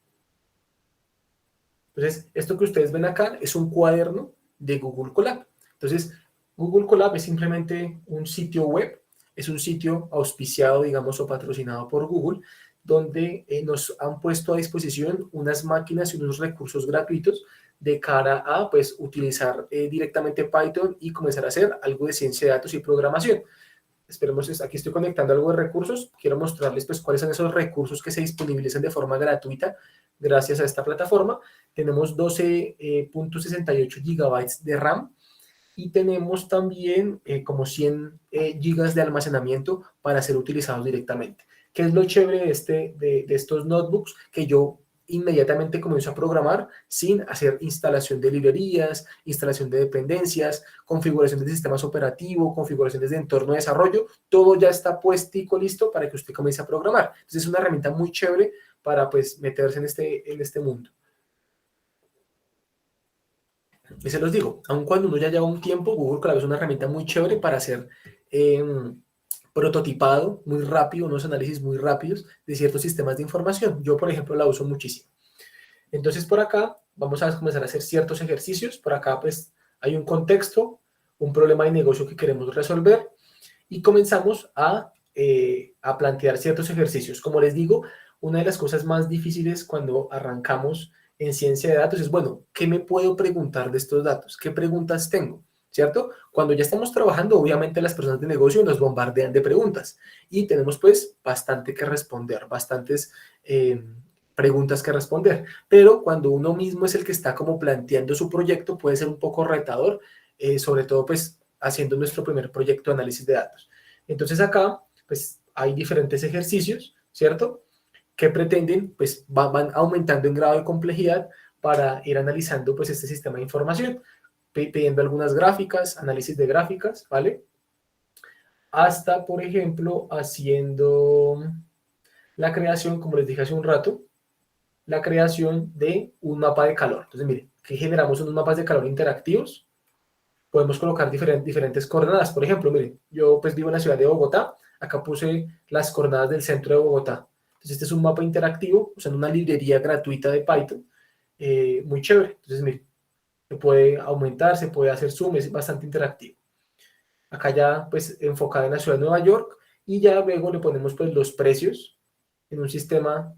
Entonces, esto que ustedes ven acá es un cuaderno de Google Colab. Entonces, Google Colab es simplemente un sitio web, es un sitio auspiciado, digamos, o patrocinado por Google, donde nos han puesto a disposición unas máquinas y unos recursos gratuitos de cara a, pues, utilizar directamente Python y comenzar a hacer algo de ciencia de datos y programación. Esperemos, aquí estoy conectando algo de recursos. Quiero mostrarles pues cuáles son esos recursos que se disponibilizan de forma gratuita gracias a esta plataforma. Tenemos 12.68 gigabytes de RAM y tenemos también como 100 gigas de almacenamiento para ser utilizados directamente. ¿Qué es lo chévere de estos notebooks? Que yo inmediatamente comienzo a programar sin hacer instalación de librerías, instalación de dependencias, configuraciones de sistemas operativos, configuraciones de entorno de desarrollo, todo ya está puestico, listo para que usted comience a programar. Entonces es una herramienta muy chévere para pues meterse en este mundo. Y se los digo, aun cuando uno ya lleva un tiempo, Google Colab es una herramienta muy chévere para hacer prototipado muy rápido, unos análisis muy rápidos de ciertos sistemas de información. Yo, por ejemplo, la uso muchísimo. Entonces, por acá vamos a comenzar a hacer ciertos ejercicios. Por acá, pues, hay un contexto, un problema de negocio que queremos resolver y comenzamos a plantear ciertos ejercicios. Como les digo, una de las cosas más difíciles cuando arrancamos en ciencia de datos es, bueno, ¿qué me puedo preguntar de estos datos? ¿Qué preguntas tengo? ¿Cierto? Cuando ya estamos trabajando, obviamente las personas de negocio nos bombardean de preguntas y tenemos pues bastante que responder, bastantes preguntas que responder. Pero cuando uno mismo es el que está como planteando su proyecto, puede ser un poco retador, sobre todo pues haciendo nuestro primer proyecto de análisis de datos. Entonces acá pues hay diferentes ejercicios, ¿cierto? Que pretenden, pues van aumentando en grado de complejidad para ir analizando pues este sistema de información, pidiendo algunas gráficas, análisis de gráficas, ¿vale? Hasta, por ejemplo, haciendo la creación, como les dije hace un rato, la creación de un mapa de calor. Entonces, miren, que generamos unos mapas de calor interactivos. Podemos colocar diferentes coordenadas. Por ejemplo, miren, yo pues vivo en la ciudad de Bogotá. Acá puse las coordenadas del centro de Bogotá. Entonces, este es un mapa interactivo usando una librería gratuita de Python. Muy chévere. Entonces, miren, se puede aumentar, se puede hacer zoom, es bastante interactivo. Acá ya pues enfocada en la ciudad de Nueva York y ya luego le ponemos pues los precios en un sistema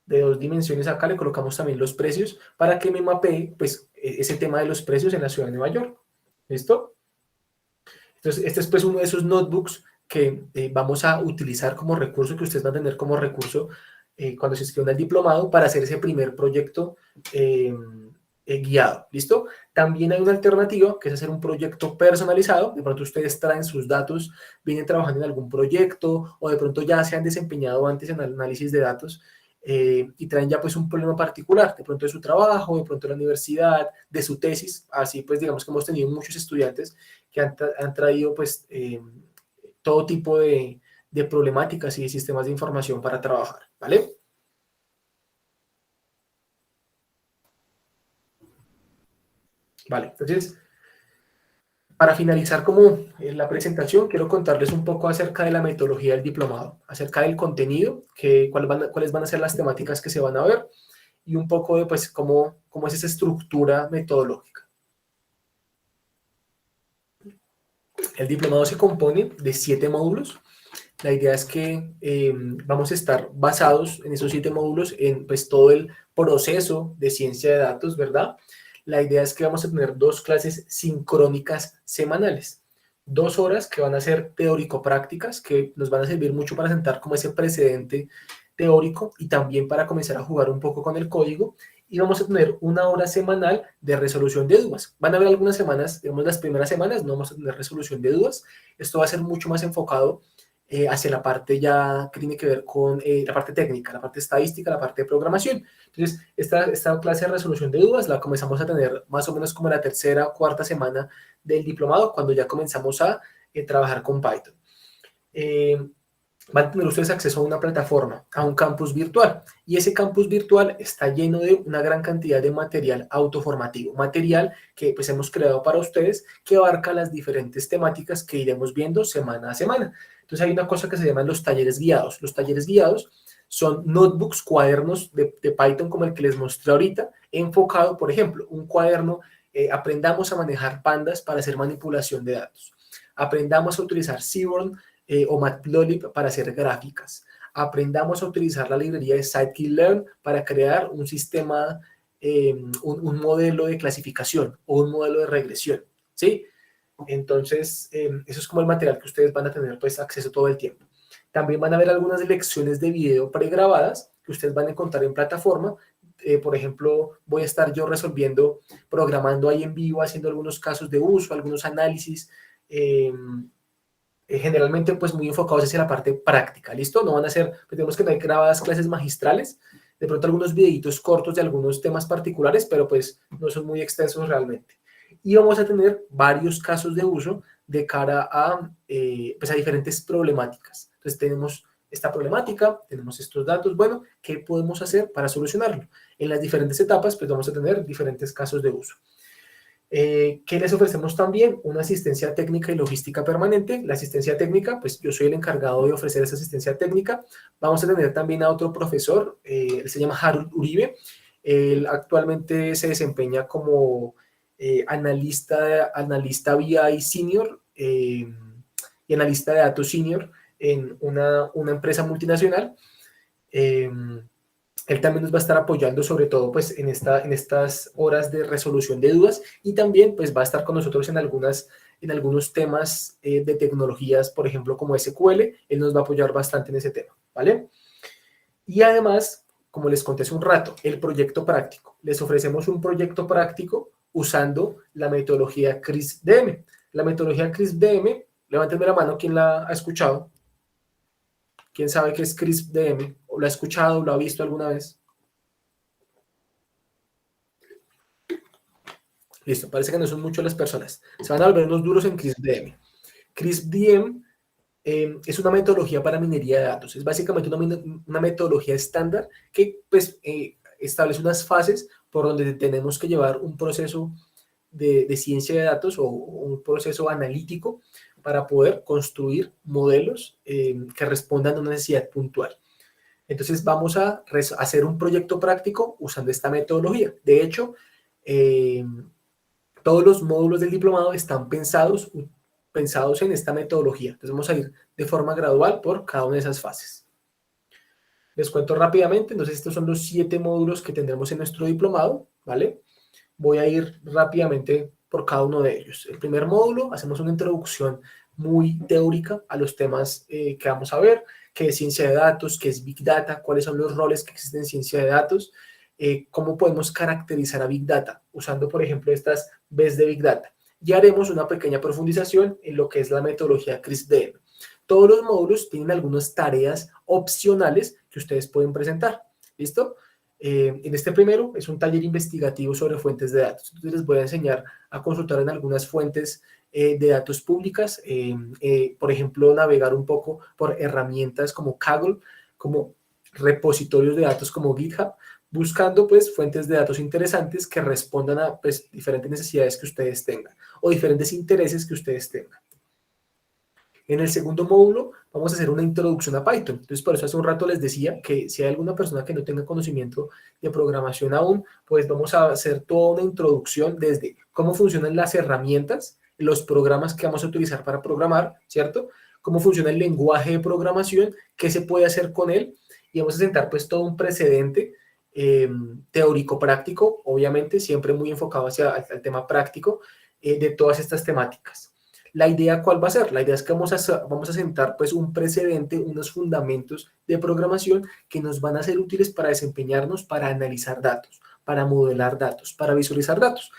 de 2 dimensiones. Acá le colocamos también los precios para que me mapee pues ese tema de los precios en la ciudad de Nueva York. ¿Listo? Entonces este es pues uno de esos notebooks que vamos a utilizar como recurso, que ustedes van a tener como recurso cuando se inscriban al diplomado para hacer ese primer proyecto guiado, ¿listo? También hay una alternativa que es hacer un proyecto personalizado. De pronto ustedes traen sus datos, vienen trabajando en algún proyecto o de pronto ya se han desempeñado antes en análisis de datos y traen ya pues un problema particular, de pronto de su trabajo, de pronto de la universidad, de su tesis. Así pues digamos que hemos tenido muchos estudiantes que han traído pues todo tipo de problemáticas y de sistemas de información para trabajar, ¿vale? Vale, entonces, para finalizar como la presentación, quiero contarles un poco acerca de la metodología del diplomado, acerca del contenido, cuáles van a ser las temáticas que se van a ver y un poco de pues cómo es esa estructura metodológica. El diplomado se compone de 7 módulos. La idea es que vamos a estar basados en esos 7 módulos en pues todo el proceso de ciencia de datos, ¿verdad? La idea es que vamos a tener 2 clases sincrónicas semanales. 2 horas que van a ser teórico-prácticas, que nos van a servir mucho para sentar como ese precedente teórico y también para comenzar a jugar un poco con el código. Y vamos a tener 1 hora semanal de resolución de dudas. Van a haber algunas semanas, digamos las primeras semanas, no vamos a tener resolución de dudas. Esto va a ser mucho más enfocado hacia la parte ya que tiene que ver con la parte técnica, la parte estadística, la parte de programación. Entonces, esta clase de resolución de dudas la comenzamos a tener más o menos como la tercera o cuarta semana del diplomado, cuando ya comenzamos a trabajar con Python. Van a tener ustedes acceso a una plataforma, a un campus virtual, y ese campus virtual está lleno de una gran cantidad de material autoformativo, material que pues hemos creado para ustedes, que abarca las diferentes temáticas que iremos viendo semana a semana. Entonces hay una cosa que se llaman los talleres guiados. Los talleres guiados son notebooks, cuadernos de Python como el que les mostré ahorita, enfocado, por ejemplo, un cuaderno, aprendamos a manejar pandas para hacer manipulación de datos. Aprendamos a utilizar Seaborn o Matplotlib para hacer gráficas. Aprendamos a utilizar la librería de scikit-learn para crear un sistema, un modelo de clasificación o un modelo de regresión, ¿sí? Entonces, eso es como el material que ustedes van a tener pues acceso todo el tiempo. También van a haber algunas lecciones de video pregrabadas que ustedes van a encontrar en plataforma. Por ejemplo, voy a estar yo resolviendo, programando ahí en vivo, haciendo algunos casos de uso, algunos análisis, generalmente pues muy enfocados hacia la parte práctica, ¿listo? No van a ser, pues tenemos que no hay grabadas clases magistrales, de pronto algunos videitos cortos de algunos temas particulares, pero pues no son muy extensos realmente. Y vamos a tener varios casos de uso de cara a, pues a diferentes problemáticas. Entonces tenemos esta problemática, tenemos estos datos, bueno, ¿qué podemos hacer para solucionarlo? En las diferentes etapas pues vamos a tener diferentes casos de uso. ¿Qué les ofrecemos también? Una asistencia técnica y logística permanente. La asistencia técnica, pues yo soy el encargado de ofrecer esa asistencia técnica. Vamos a tener también a otro profesor, él se llama Harold Uribe. Él actualmente se desempeña como analista BI senior y analista de datos senior en una empresa multinacional. Él también nos va a estar apoyando sobre todo pues en estas horas de resolución de dudas, y también pues va a estar con nosotros en algunos temas de tecnologías, por ejemplo como SQL. Él nos va a apoyar bastante en ese tema, ¿vale? Y además, como les conté hace un rato, el proyecto práctico. Les ofrecemos un proyecto práctico usando la metodología CRISP-DM. La metodología CRISP-DM, levántenme la mano, ¿quién la ha escuchado? ¿Quién sabe qué es CRISP-DM? ¿O lo ha escuchado? ¿Lo ha visto alguna vez? Listo, parece que no son muchas las personas. Se van a volver unos duros en CRISP-DM. CRISP-DM es una metodología para minería de datos. Es básicamente una metodología estándar que pues, establece unas fases por donde tenemos que llevar un proceso de ciencia de datos o un proceso analítico para poder construir modelos que respondan a una necesidad puntual. Entonces vamos a hacer un proyecto práctico usando esta metodología. De hecho, todos los módulos del diplomado están pensados en esta metodología. Entonces vamos a ir de forma gradual por cada una de esas fases. Les cuento rápidamente. Entonces estos son los 7 módulos que tendremos en nuestro diplomado, ¿vale? Voy a ir rápidamente por cada uno de ellos. El primer módulo, hacemos una introducción muy teórica a los temas que vamos a ver, qué es ciencia de datos, qué es Big Data, cuáles son los roles que existen en ciencia de datos, cómo podemos caracterizar a Big Data, usando, por ejemplo, estas Bs de Big Data. Y haremos una pequeña profundización en lo que es la metodología CRISP-DM. Todos los módulos tienen algunas tareas opcionales que ustedes pueden presentar. ¿Listo? En este primero es un taller investigativo sobre fuentes de datos. Entonces les voy a enseñar a consultar en algunas fuentes de datos públicas, por ejemplo, navegar un poco por herramientas como Kaggle, como repositorios de datos como GitHub, buscando pues fuentes de datos interesantes que respondan a pues, diferentes necesidades que ustedes tengan o diferentes intereses que ustedes tengan. En el segundo módulo vamos a hacer una introducción a Python. Entonces, por eso hace un rato les decía que si hay alguna persona que no tenga conocimiento de programación aún, pues vamos a hacer toda una introducción desde cómo funcionan las herramientas, los programas que vamos a utilizar para programar, ¿cierto? Cómo funciona el lenguaje de programación, qué se puede hacer con él, y vamos a sentar pues todo un precedente teórico-práctico, obviamente, siempre muy enfocado hacia el tema práctico de todas estas temáticas. La idea, ¿cuál va a ser? La idea es que vamos a sentar pues un precedente, unos fundamentos de programación que nos van a ser útiles para desempeñarnos, para analizar datos, para modelar datos, para visualizar datos.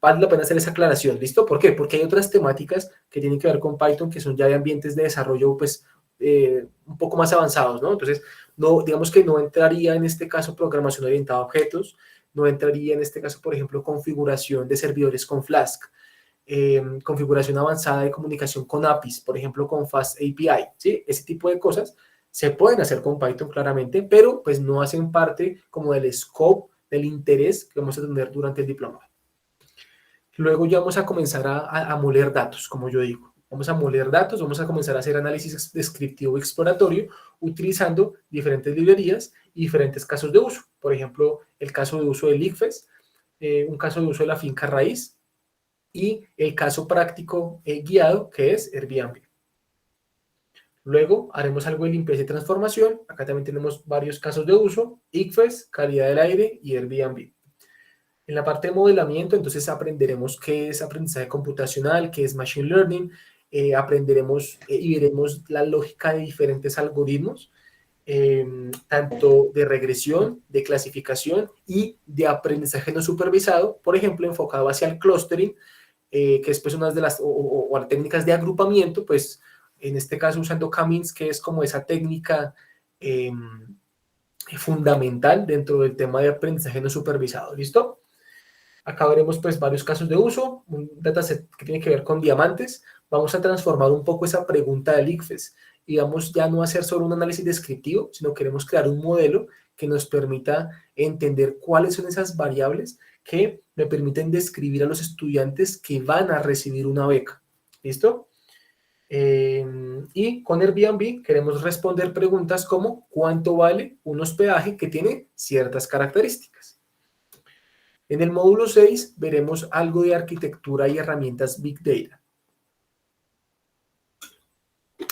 Vale la pena hacer esa aclaración, ¿listo? ¿Por qué? Porque hay otras temáticas que tienen que ver con Python que son ya de ambientes de desarrollo pues un poco más avanzados, ¿no? Entonces, no, digamos que no entraría en este caso programación orientada a objetos, no entraría en este caso, por ejemplo, configuración de servidores con Flask, configuración avanzada de comunicación con APIs, por ejemplo, con Fast API, ¿sí? Ese tipo de cosas se pueden hacer con Python claramente, pero pues no hacen parte como del scope, del interés que vamos a tener durante el diplomado. Luego ya vamos a comenzar a moler datos, como yo digo. Vamos a moler datos, vamos a comenzar a hacer análisis descriptivo exploratorio utilizando diferentes librerías y diferentes casos de uso. Por ejemplo, el caso de uso del ICFES, un caso de uso de la finca raíz y el caso práctico guiado que es Airbnb. Luego haremos algo de limpieza y transformación. Acá también tenemos varios casos de uso, ICFES, calidad del aire y Airbnb. En la parte de modelamiento, entonces aprenderemos qué es aprendizaje computacional, qué es machine learning, aprenderemos y veremos la lógica de diferentes algoritmos, tanto de regresión, de clasificación y de aprendizaje no supervisado, por ejemplo, enfocado hacia el clustering, que es pues una de las o técnicas de agrupamiento, pues en este caso usando K-means, que es como esa técnica fundamental dentro del tema de aprendizaje no supervisado, ¿listo? Acá veremos pues varios casos de uso, un dataset que tiene que ver con diamantes. Vamos a transformar un poco esa pregunta del ICFES y vamos ya no a hacer solo un análisis descriptivo, sino queremos crear un modelo que nos permita entender cuáles son esas variables que me permiten describir a los estudiantes que van a recibir una beca. ¿Listo? Y con Airbnb queremos responder preguntas como ¿cuánto vale un hospedaje que tiene ciertas características? En el módulo 6 veremos algo de arquitectura y herramientas Big Data.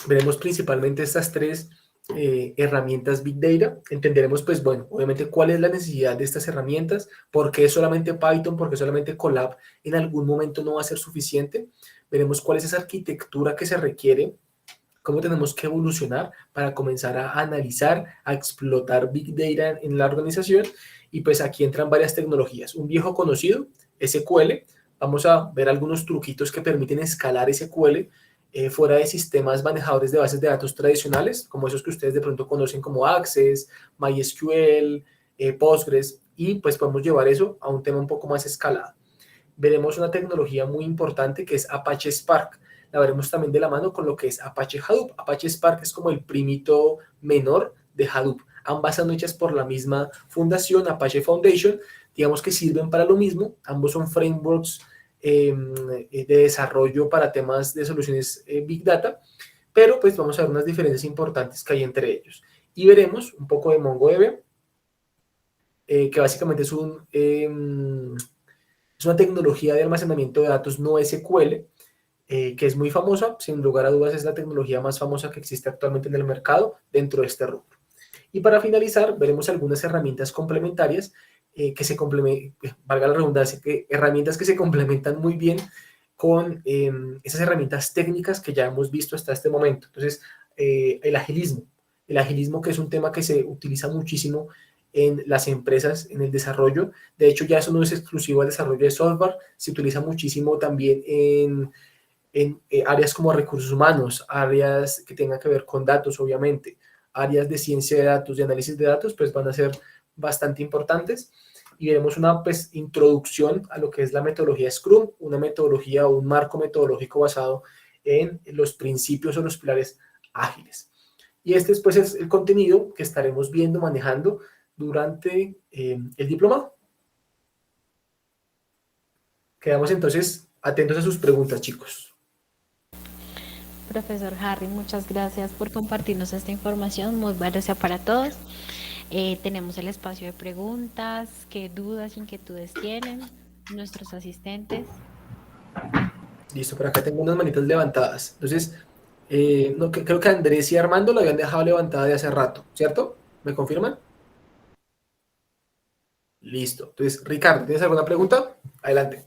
Veremos principalmente estas tres herramientas Big Data. Entenderemos, pues bueno, obviamente cuál es la necesidad de estas herramientas, por qué solamente Python, por qué solamente Colab en algún momento no va a ser suficiente. Veremos cuál es esa arquitectura que se requiere, cómo tenemos que evolucionar para comenzar a analizar, a explotar Big Data en la organización. Y pues aquí entran varias tecnologías. Un viejo conocido, SQL. Vamos a ver algunos truquitos que permiten escalar SQL fuera de sistemas manejadores de bases de datos tradicionales, como esos que ustedes de pronto conocen como Access, MySQL, Postgres, y pues podemos llevar eso a un tema un poco más escalado. Veremos una tecnología muy importante que es Apache Spark. La veremos también de la mano con lo que es Apache Hadoop. Apache Spark es como el primito menor de Hadoop. Ambas son hechas por la misma fundación, Apache Foundation. Digamos que sirven para lo mismo. Ambos son frameworks de desarrollo para temas de soluciones Big Data. Pero pues vamos a ver unas diferencias importantes que hay entre ellos. Y veremos un poco de MongoDB, que básicamente es una tecnología de almacenamiento de datos no SQL, que es muy famosa, sin lugar a dudas es la tecnología más famosa que existe actualmente en el mercado dentro de este rubro. Y para finalizar, veremos algunas herramientas complementarias que se valga la redundancia, herramientas que se complementan muy bien con esas herramientas técnicas que ya hemos visto hasta este momento. Entonces, el agilismo que es un tema que se utiliza muchísimo en las empresas, en el desarrollo. De hecho, ya eso no es exclusivo al desarrollo de software, se utiliza muchísimo también en áreas como recursos humanos, áreas que tengan que ver con datos, obviamente, áreas de ciencia de datos, de análisis de datos, pues van a ser bastante importantes. Y veremos una pues, introducción a lo que es la metodología Scrum, una metodología o un marco metodológico basado en los principios o los pilares ágiles. Y este pues, es el contenido que estaremos viendo, manejando durante el diplomado. Quedamos entonces atentos a sus preguntas, chicos. Profesor Harry, muchas gracias por compartirnos esta información, muy valiosa para todos. Tenemos el espacio de preguntas, qué dudas, inquietudes tienen nuestros asistentes. Listo, por acá tengo unas manitas levantadas. Entonces, no, creo que Andrés y Armando lo habían dejado levantada de hace rato, ¿cierto? ¿Me confirman? Listo. Entonces, Ricardo, ¿tienes alguna pregunta? Adelante.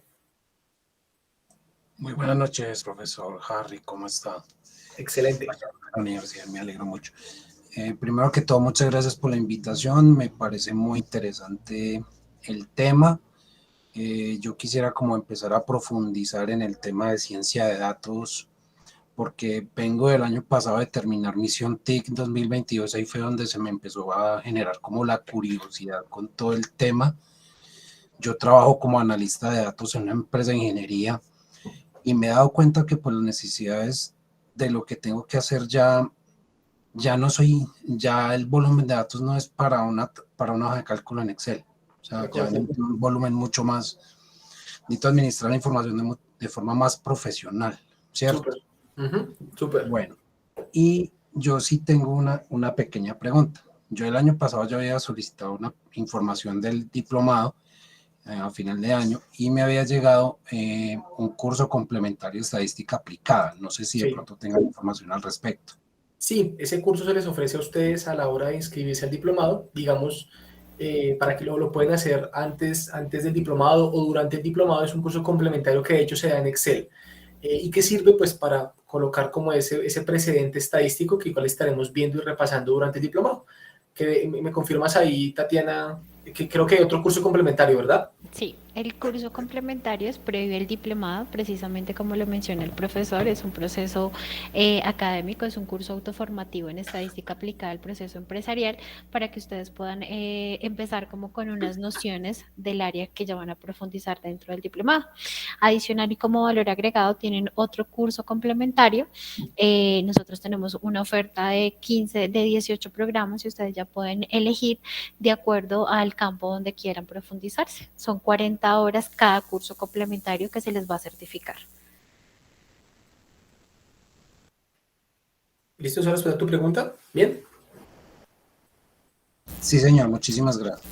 Muy buenas noches, profesor Harry, ¿cómo está? Excelente. La universidad, me alegro mucho. Primero que todo, muchas gracias por la invitación, me parece muy interesante el tema. Yo quisiera como empezar a profundizar en el tema de ciencia de datos, porque vengo del año pasado de terminar Misión TIC 2022, ahí fue donde se me empezó a generar como la curiosidad con todo el tema. Yo trabajo como analista de datos en una empresa de ingeniería y me he dado cuenta que pues las necesidades de lo que tengo que hacer ya no soy, ya el volumen de datos no es para una hoja de cálculo en Excel. O De sea, ya acuerdo. necesito un volumen mucho más, necesito administrar la información de forma más profesional, Súper. ¿cierto? Súper. Bueno, y yo sí tengo una pequeña pregunta. Yo el año pasado ya había solicitado una información del diplomado a final de año y me había llegado un curso complementario de estadística aplicada. No sé si de Sí. pronto tengan información al respecto. Sí, ese curso se les ofrece a ustedes a la hora de inscribirse al diplomado, digamos, para que lo pueden hacer antes del diplomado o durante el diplomado. Es un curso complementario que de hecho se da en Excel y que sirve pues para colocar como ese precedente estadístico que igual estaremos viendo y repasando durante el diplomado. Que me confirmas ahí, Tatiana, que creo que hay otro curso complementario, ¿verdad? Sí, el curso complementario es previo al diplomado, precisamente como lo menciona el profesor, es un proceso académico, es un curso autoformativo en estadística aplicada al proceso empresarial para que ustedes puedan empezar como con unas nociones del área que ya van a profundizar dentro del diplomado. Adicional y como valor agregado tienen otro curso complementario. Nosotros tenemos una oferta de 15, de 18 programas y ustedes ya pueden elegir de acuerdo al campo donde quieran profundizarse. Son 40 horas cada curso complementario que se les va a certificar. ¿Listo? ¿Eso responde a tu pregunta? Bien. Sí, señor, muchísimas gracias.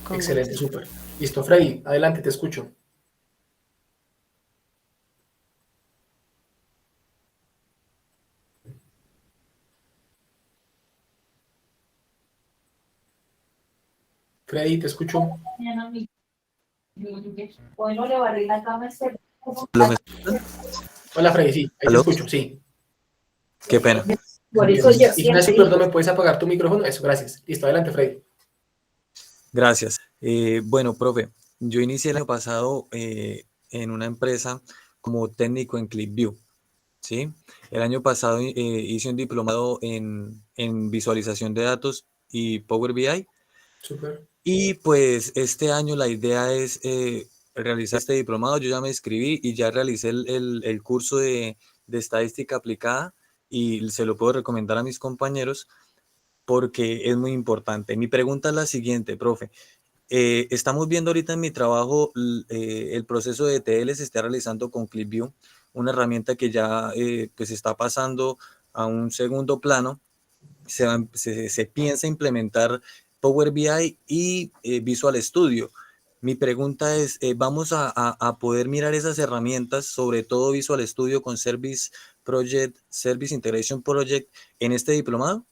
Con Excelente, gusto. súper. Listo, Freddy, adelante, te escucho. Freddy, te escucho. ¿Lo me escuchan? Hola, Freddy, sí, ahí te ¿Aló? escucho, sí. Qué pena. Entiendo. Ignacio, perdón, ¿me puedes apagar tu micrófono? Eso, gracias. Listo, adelante, Freddy. Gracias. Bueno, profe, yo inicié el año pasado en una empresa como técnico en ClickView, ¿sí? El año pasado hice un diplomado en visualización de datos y Power BI. Súper. Y pues este año la idea es realizar este diplomado. Yo ya me inscribí y ya realicé el curso de estadística aplicada y se lo puedo recomendar a mis compañeros porque es muy importante. Mi pregunta es la siguiente, profe. Estamos viendo ahorita en mi trabajo el proceso de ETL se está realizando con ClickView, una herramienta que ya pues está pasando a un segundo plano. Se piensa implementar Power BI y Visual Studio. Mi pregunta es, ¿vamos a poder mirar esas herramientas, sobre todo Visual Studio con Service Project, Service Integration Project, en este diplomado?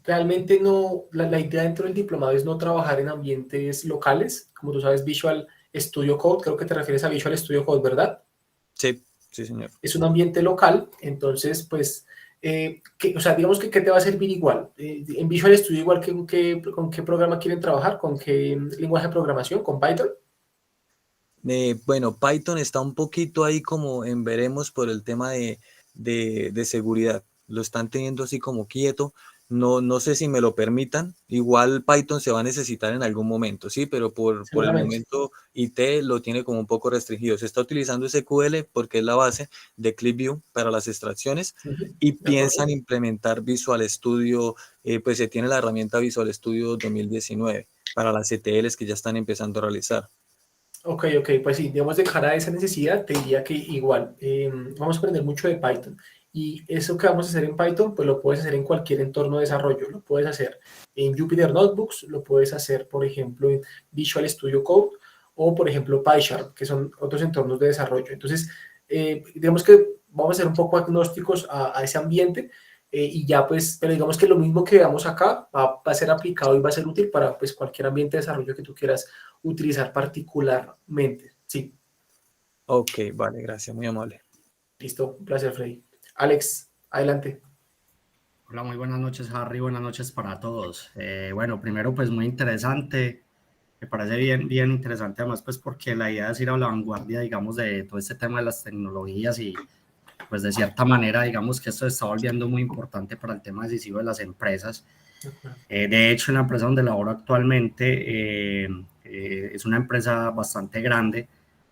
Realmente no, la idea dentro del diplomado es no trabajar en ambientes locales. Como tú sabes, Visual Studio Code, creo que te refieres a Visual Studio Code, ¿verdad? Sí, sí, señor. Es un ambiente local, entonces, pues, o sea, digamos que ¿qué te va a servir igual? En Visual Studio igual, ¿con qué programa quieren trabajar? ¿Con qué lenguaje de programación? ¿Con Python? Bueno, Python está un poquito ahí como en veremos por el tema de seguridad. Lo están teniendo así como quieto. No sé si me lo permitan. Igual Python se va a necesitar en algún momento, sí, pero por el Seguramente. momento IT lo tiene como un poco restringido. Se está utilizando SQL porque es la base de ClickView para las extracciones Ujú. y De acuerdo. piensan implementar Visual Studio, pues se tiene la herramienta Visual Studio 2019 para las ETLs que ya están empezando a realizar. Ok, ok, pues sí, digamos de cara a esa necesidad, te diría que igual, vamos a aprender mucho de Python y eso que vamos a hacer en Python, pues lo puedes hacer en cualquier entorno de desarrollo, lo puedes hacer en Jupyter Notebooks, lo puedes hacer, por ejemplo, en Visual Studio Code o, por ejemplo, PyCharm, que son otros entornos de desarrollo. Entonces, digamos que vamos a ser un poco agnósticos a ese ambiente, y ya pues, pero digamos que lo mismo que veamos acá va a ser aplicado y va a ser útil para pues cualquier ambiente de desarrollo que tú quieras utilizar particularmente. Sí, Ok, vale, gracias, muy amable. listo, un placer, Freddy. Alex, adelante. Hola, muy buenas noches, Harry. Buenas noches para todos. Bueno, primero, pues muy interesante. Me parece bien interesante, además, pues porque la idea es ir a la vanguardia, digamos, de todo este tema de las tecnologías y, pues, de cierta manera, digamos que esto se está volviendo muy importante para el tema decisivo de las empresas. De hecho, en la empresa donde laboro actualmente es una empresa bastante grande.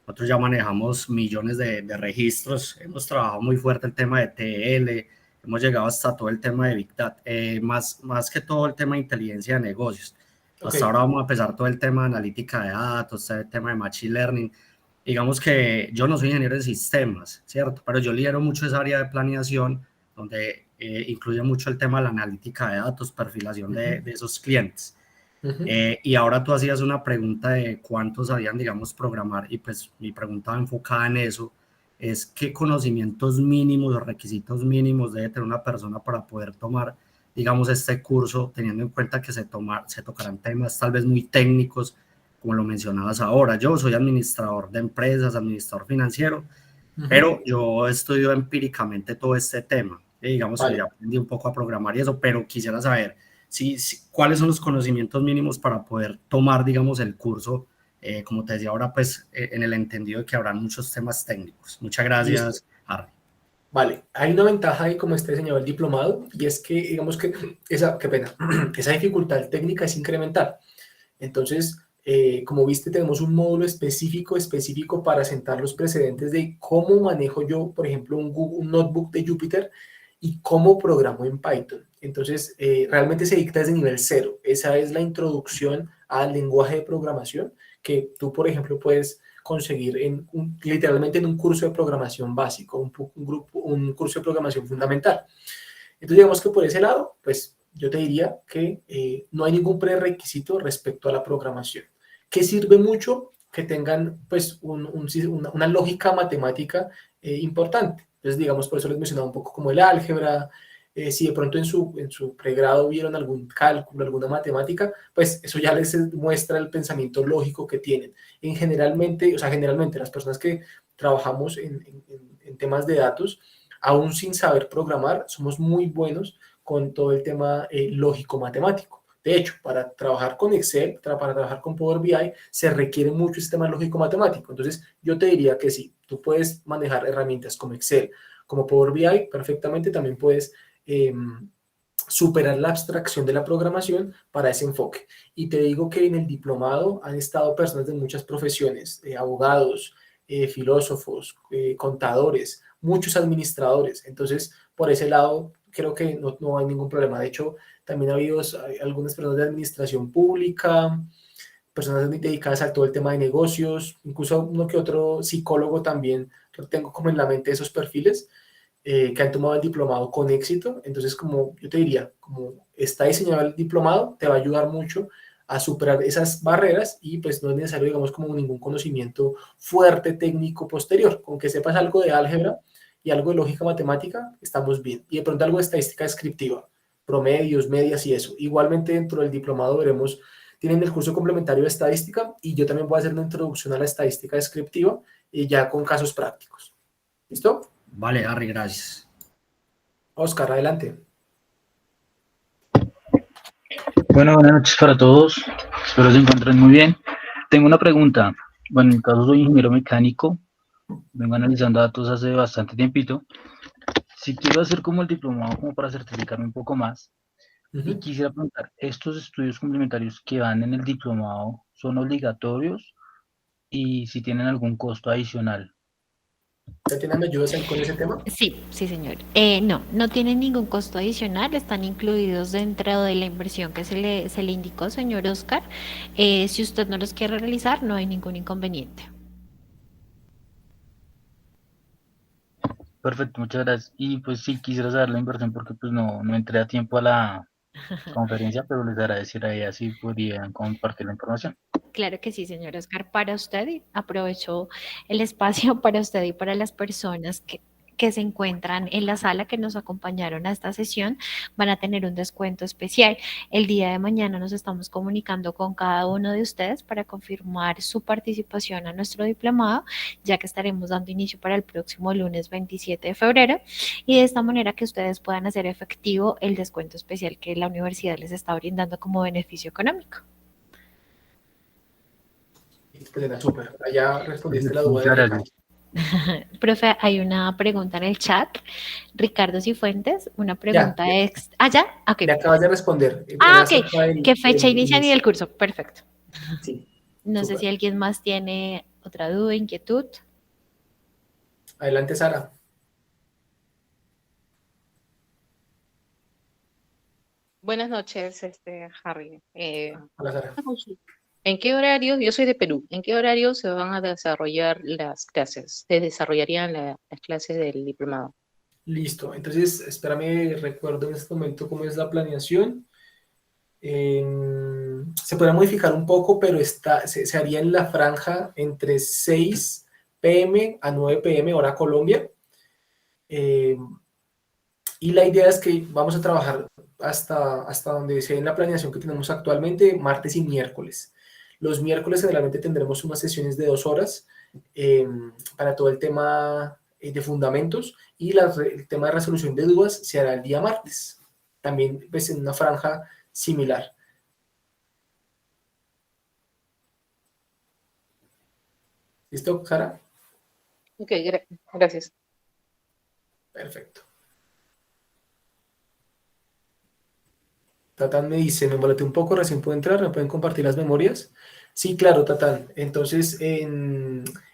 Nosotros ya manejamos millones de registros. Hemos trabajado muy fuerte el tema de TL. Hemos llegado hasta todo el tema de Big Data, más que todo el tema de inteligencia de negocios. Hasta ahora vamos a empezar todo el tema de analítica de datos, el tema de Machine Learning. Digamos que yo no soy ingeniero de sistemas, ¿cierto? Pero yo lidero mucho esa área de planeación, donde incluye mucho el tema de la analítica de datos, perfilación de esos clientes. Y ahora tú hacías una pregunta de cuántos sabían, digamos, programar, y pues mi pregunta enfocada en eso es qué conocimientos mínimos o requisitos mínimos debe tener una persona para poder tomar, digamos, este curso, teniendo en cuenta que se tocarán temas tal vez muy técnicos, como lo mencionabas ahora. Yo soy administrador de empresas, administrador financiero, pero yo estudio empíricamente todo este tema. Digamos que ya aprendí un poco a programar y eso, pero quisiera saber cuáles son los conocimientos mínimos para poder tomar, digamos, el curso. Como te decía ahora, pues en el entendido de que habrán muchos temas técnicos. Muchas gracias, Harry. Vale, hay una ventaja ahí como está diseñado el diplomado y es que digamos que esa dificultad técnica es incremental. Entonces, como viste, tenemos un módulo específico para sentar los precedentes de cómo manejo yo, por ejemplo, un notebook de Jupyter y cómo programo en Python. Entonces, realmente se dicta desde nivel 0. Esa es la introducción al lenguaje de programación que tú, por ejemplo, puedes conseguir literalmente en un curso de programación básico, un curso de programación fundamental. Entonces, digamos que por ese lado, pues yo te diría que no hay ningún prerequisito respecto a la programación. Que sirve mucho que tengan pues una lógica matemática importante. Entonces, digamos, por eso les mencionaba un poco como el álgebra. Si de pronto en su pregrado vieron algún cálculo, alguna matemática, pues eso ya les muestra el pensamiento lógico que tienen. Generalmente las personas que trabajamos en temas de datos, aún sin saber programar, somos muy buenos con todo el tema lógico-matemático. De hecho, para trabajar con Excel, para trabajar con Power BI, se requiere mucho sistema lógico-matemático. Entonces, yo te diría que sí, tú puedes manejar herramientas como Excel, como Power BI, perfectamente también puedes superar la abstracción de la programación para ese enfoque. Y te digo que en el diplomado han estado personas de muchas profesiones, abogados, filósofos, contadores, muchos administradores. Entonces, por ese lado, creo que no hay ningún problema. De hecho, también ha habido algunas personas de administración pública, personas dedicadas a todo el tema de negocios, incluso uno que otro psicólogo también, tengo como en la mente esos perfiles que han tomado el diplomado con éxito. Entonces, como yo te diría, como está diseñado el diplomado, te va a ayudar mucho a superar esas barreras y pues no es necesario, digamos, como ningún conocimiento fuerte técnico posterior. Con que sepas algo de álgebra y algo de lógica matemática, estamos bien. Y de pronto algo de estadística descriptiva, promedios, medias y eso. Igualmente dentro del diplomado veremos, tienen el curso complementario de estadística y yo también voy a hacer una introducción a la estadística descriptiva y ya con casos prácticos. ¿Listo? Vale, Harry, gracias. Oscar, adelante. Bueno, buenas noches para todos. Espero se encuentren muy bien. Tengo una pregunta. Bueno, en mi caso soy ingeniero mecánico. Vengo analizando datos hace bastante tiempito. Si quiero hacer como el diplomado, como para certificarme un poco más, y quisiera preguntar, ¿estos estudios complementarios que van en el diplomado son obligatorios y si tienen algún costo adicional? ¿Tatiana, me ayudas ahí con ese tema? Sí, señor. No tienen ningún costo adicional, están incluidos dentro de la inversión que se le indicó, señor Oscar. Si usted no los quiere realizar, no hay ningún inconveniente. Perfecto, muchas gracias. Y pues sí, quisiera saber la inversión porque pues no entré a tiempo a la conferencia, pero les agradecería así podrían compartir la información. Claro que sí, señor Oscar, para usted, y aprovecho el espacio para usted y para las personas que que se encuentran en la sala, que nos acompañaron a esta sesión, van a tener un descuento especial. El día de mañana nos estamos comunicando con cada uno de ustedes para confirmar su participación a nuestro diplomado, ya que estaremos dando inicio para el próximo lunes 27 de febrero, y de esta manera que ustedes puedan hacer efectivo el descuento especial que la universidad les está brindando como beneficio económico. Súper. Allá respondiste la duda de Muchas Ricardo. gracias. Profe, hay una pregunta en el chat. Ricardo Cifuentes, una Ya, pregunta ¿ya? Ok. le acabas de responder. Ah, Era ok. acerca ¿Qué fecha inician y inicio. del curso? Perfecto. Sí, No sé súper. si alguien más tiene otra duda, inquietud. Adelante, Sara. Buenas noches, Harry. Hola, Sara. Una consulta. ¿En qué horarios, yo soy de Perú, en qué horarios se van a desarrollar las clases? ¿Se desarrollarían las clases del diplomado? Listo. Entonces, espérame, recuerdo en este momento cómo es la planeación. Se podrá modificar un poco, pero se haría en la franja entre 6 p.m. a 9 p.m. hora Colombia. Eh, y la idea es que vamos a trabajar hasta donde sea en la planeación que tenemos actualmente, martes y miércoles. Los miércoles generalmente tendremos unas sesiones de 2 horas para todo el tema de fundamentos, y el tema de resolución de dudas se hará el día martes, también pues, en una franja similar. ¿Listo, Sara? Ok, gracias. Perfecto. Tatán me dice, me molesté un poco, recién puedo entrar, ¿me pueden compartir las memorias? Sí, claro, Tatán. Entonces,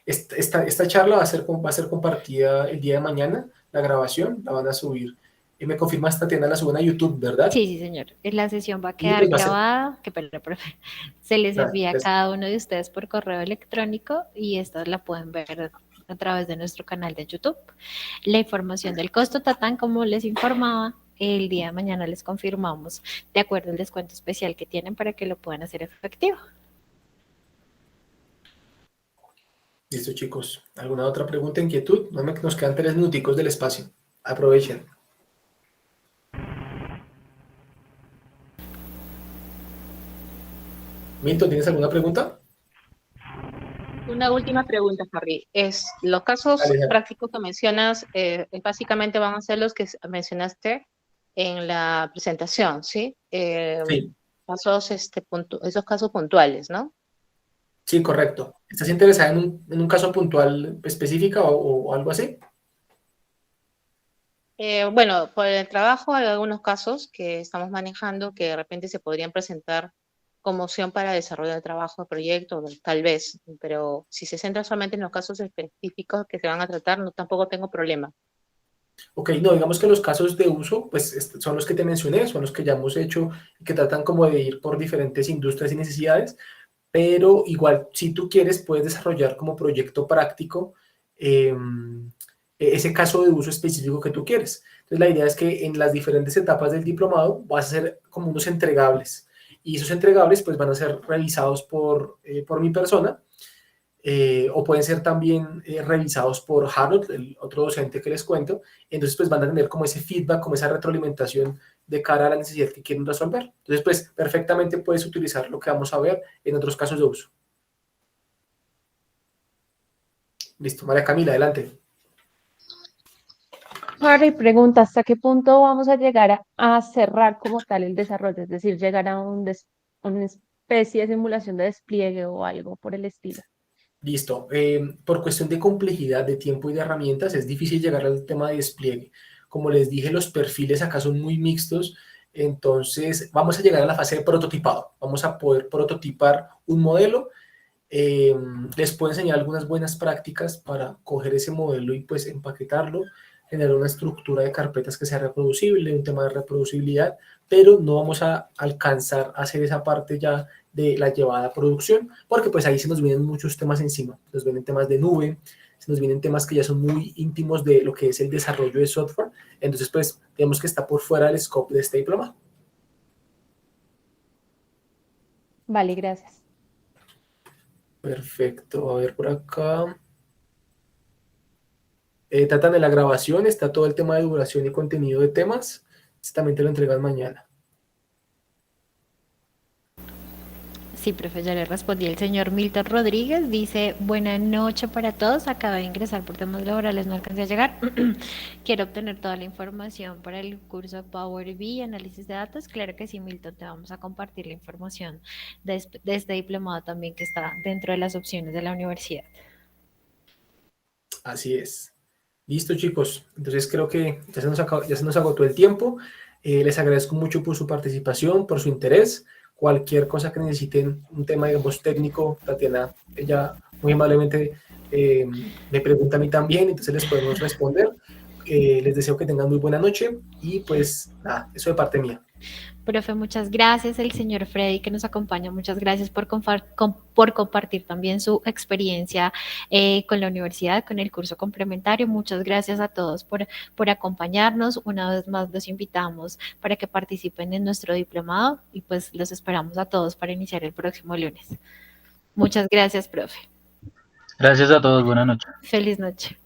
esta charla va a ser compartida el día de mañana, la grabación, la van a subir. Y me confirmas, Tatiana, la suben a YouTube, ¿verdad? Sí, sí, señor. La sesión va a Y quedar pues va a ser, grabada. Qué pena, profe. Se les envía a gracias. cada uno de ustedes por correo electrónico y esta la pueden ver a través de nuestro canal de YouTube. La información del costo, Tatán, como les informaba, el día de mañana les confirmamos de acuerdo al descuento especial que tienen para que lo puedan hacer efectivo. Listo, chicos. ¿Alguna otra pregunta, inquietud? Nos quedan 3 minuticos del espacio. Aprovechen. Milton, ¿tienes alguna pregunta? Una última pregunta, Harry. Los casos Dale, dale. prácticos que mencionas, básicamente van a ser los que mencionaste en la presentación, ¿sí? Sí. Esos casos puntuales, ¿no? Sí, correcto. ¿Estás interesada en un caso puntual específico o algo así? Bueno, por el trabajo hay algunos casos que estamos manejando que de repente se podrían presentar como opción para desarrollar el trabajo de proyecto, tal vez, pero si se centra solamente en los casos específicos que se van a tratar, no, tampoco tengo problema. Ok, no, digamos que los casos de uso, pues son los que te mencioné, son los que ya hemos hecho y que tratan como de ir por diferentes industrias y necesidades, pero igual, si tú quieres, puedes desarrollar como proyecto práctico ese caso de uso específico que tú quieres. Entonces, la idea es que en las diferentes etapas del diplomado vas a hacer como unos entregables, y esos entregables pues van a ser revisados por mi persona, o pueden ser también revisados por Harold, el otro docente que les cuento. Entonces pues van a tener como ese feedback, como esa retroalimentación de cara a la necesidad que quieren resolver. Entonces pues perfectamente puedes utilizar lo que vamos a ver en otros casos de uso. Listo, María Camila, adelante. Harry pregunta, ¿hasta qué punto vamos a llegar a cerrar como tal el desarrollo? Es decir, llegar a una especie de simulación de despliegue o algo por el estilo. Listo. Por cuestión de complejidad, de tiempo y de herramientas, es difícil llegar al tema de despliegue. Como les dije, los perfiles acá son muy mixtos, entonces vamos a llegar a la fase de prototipado. Vamos a poder prototipar un modelo. Les puedo enseñar algunas buenas prácticas para coger ese modelo y pues empaquetarlo, generar una estructura de carpetas que sea reproducible, un tema de reproducibilidad, pero no vamos a alcanzar a hacer esa parte ya de la llevada a producción, porque pues ahí se nos vienen muchos temas encima, nos vienen temas de nube, se nos vienen temas que ya son muy íntimos de lo que es el desarrollo de software, entonces pues digamos que está por fuera del scope de este diploma. Vale, gracias. Perfecto, a ver por acá. Tratan de la grabación, está todo el tema de duración y contenido de temas. También te lo entregan mañana. Sí, profe, ya le respondí. El señor Milton Rodríguez dice, buena noche para todos, acabo de ingresar por temas laborales, no alcancé a llegar. Quiero obtener toda la información para el curso Power BI y análisis de datos. Claro que sí, Milton, te vamos a compartir la información de este diplomado también que está dentro de las opciones de la universidad. Así es. Listo, chicos. Entonces creo que ya se nos agotó el tiempo. Les agradezco mucho por su participación, por su interés. Cualquier cosa que necesiten, un tema, digamos, técnico, Tatiana, ella muy amablemente me pregunta a mí también, entonces les podemos responder. Les deseo que tengan muy buena noche y pues nada, eso de parte mía. Profe, muchas gracias. El señor Freddy que nos acompaña, muchas gracias por compartir también su experiencia con la universidad, con el curso complementario. Muchas gracias a todos por acompañarnos. Una vez más los invitamos para que participen en nuestro diplomado y pues los esperamos a todos para iniciar el próximo lunes. Muchas gracias, profe. Gracias a todos, buenas noches. Feliz noche.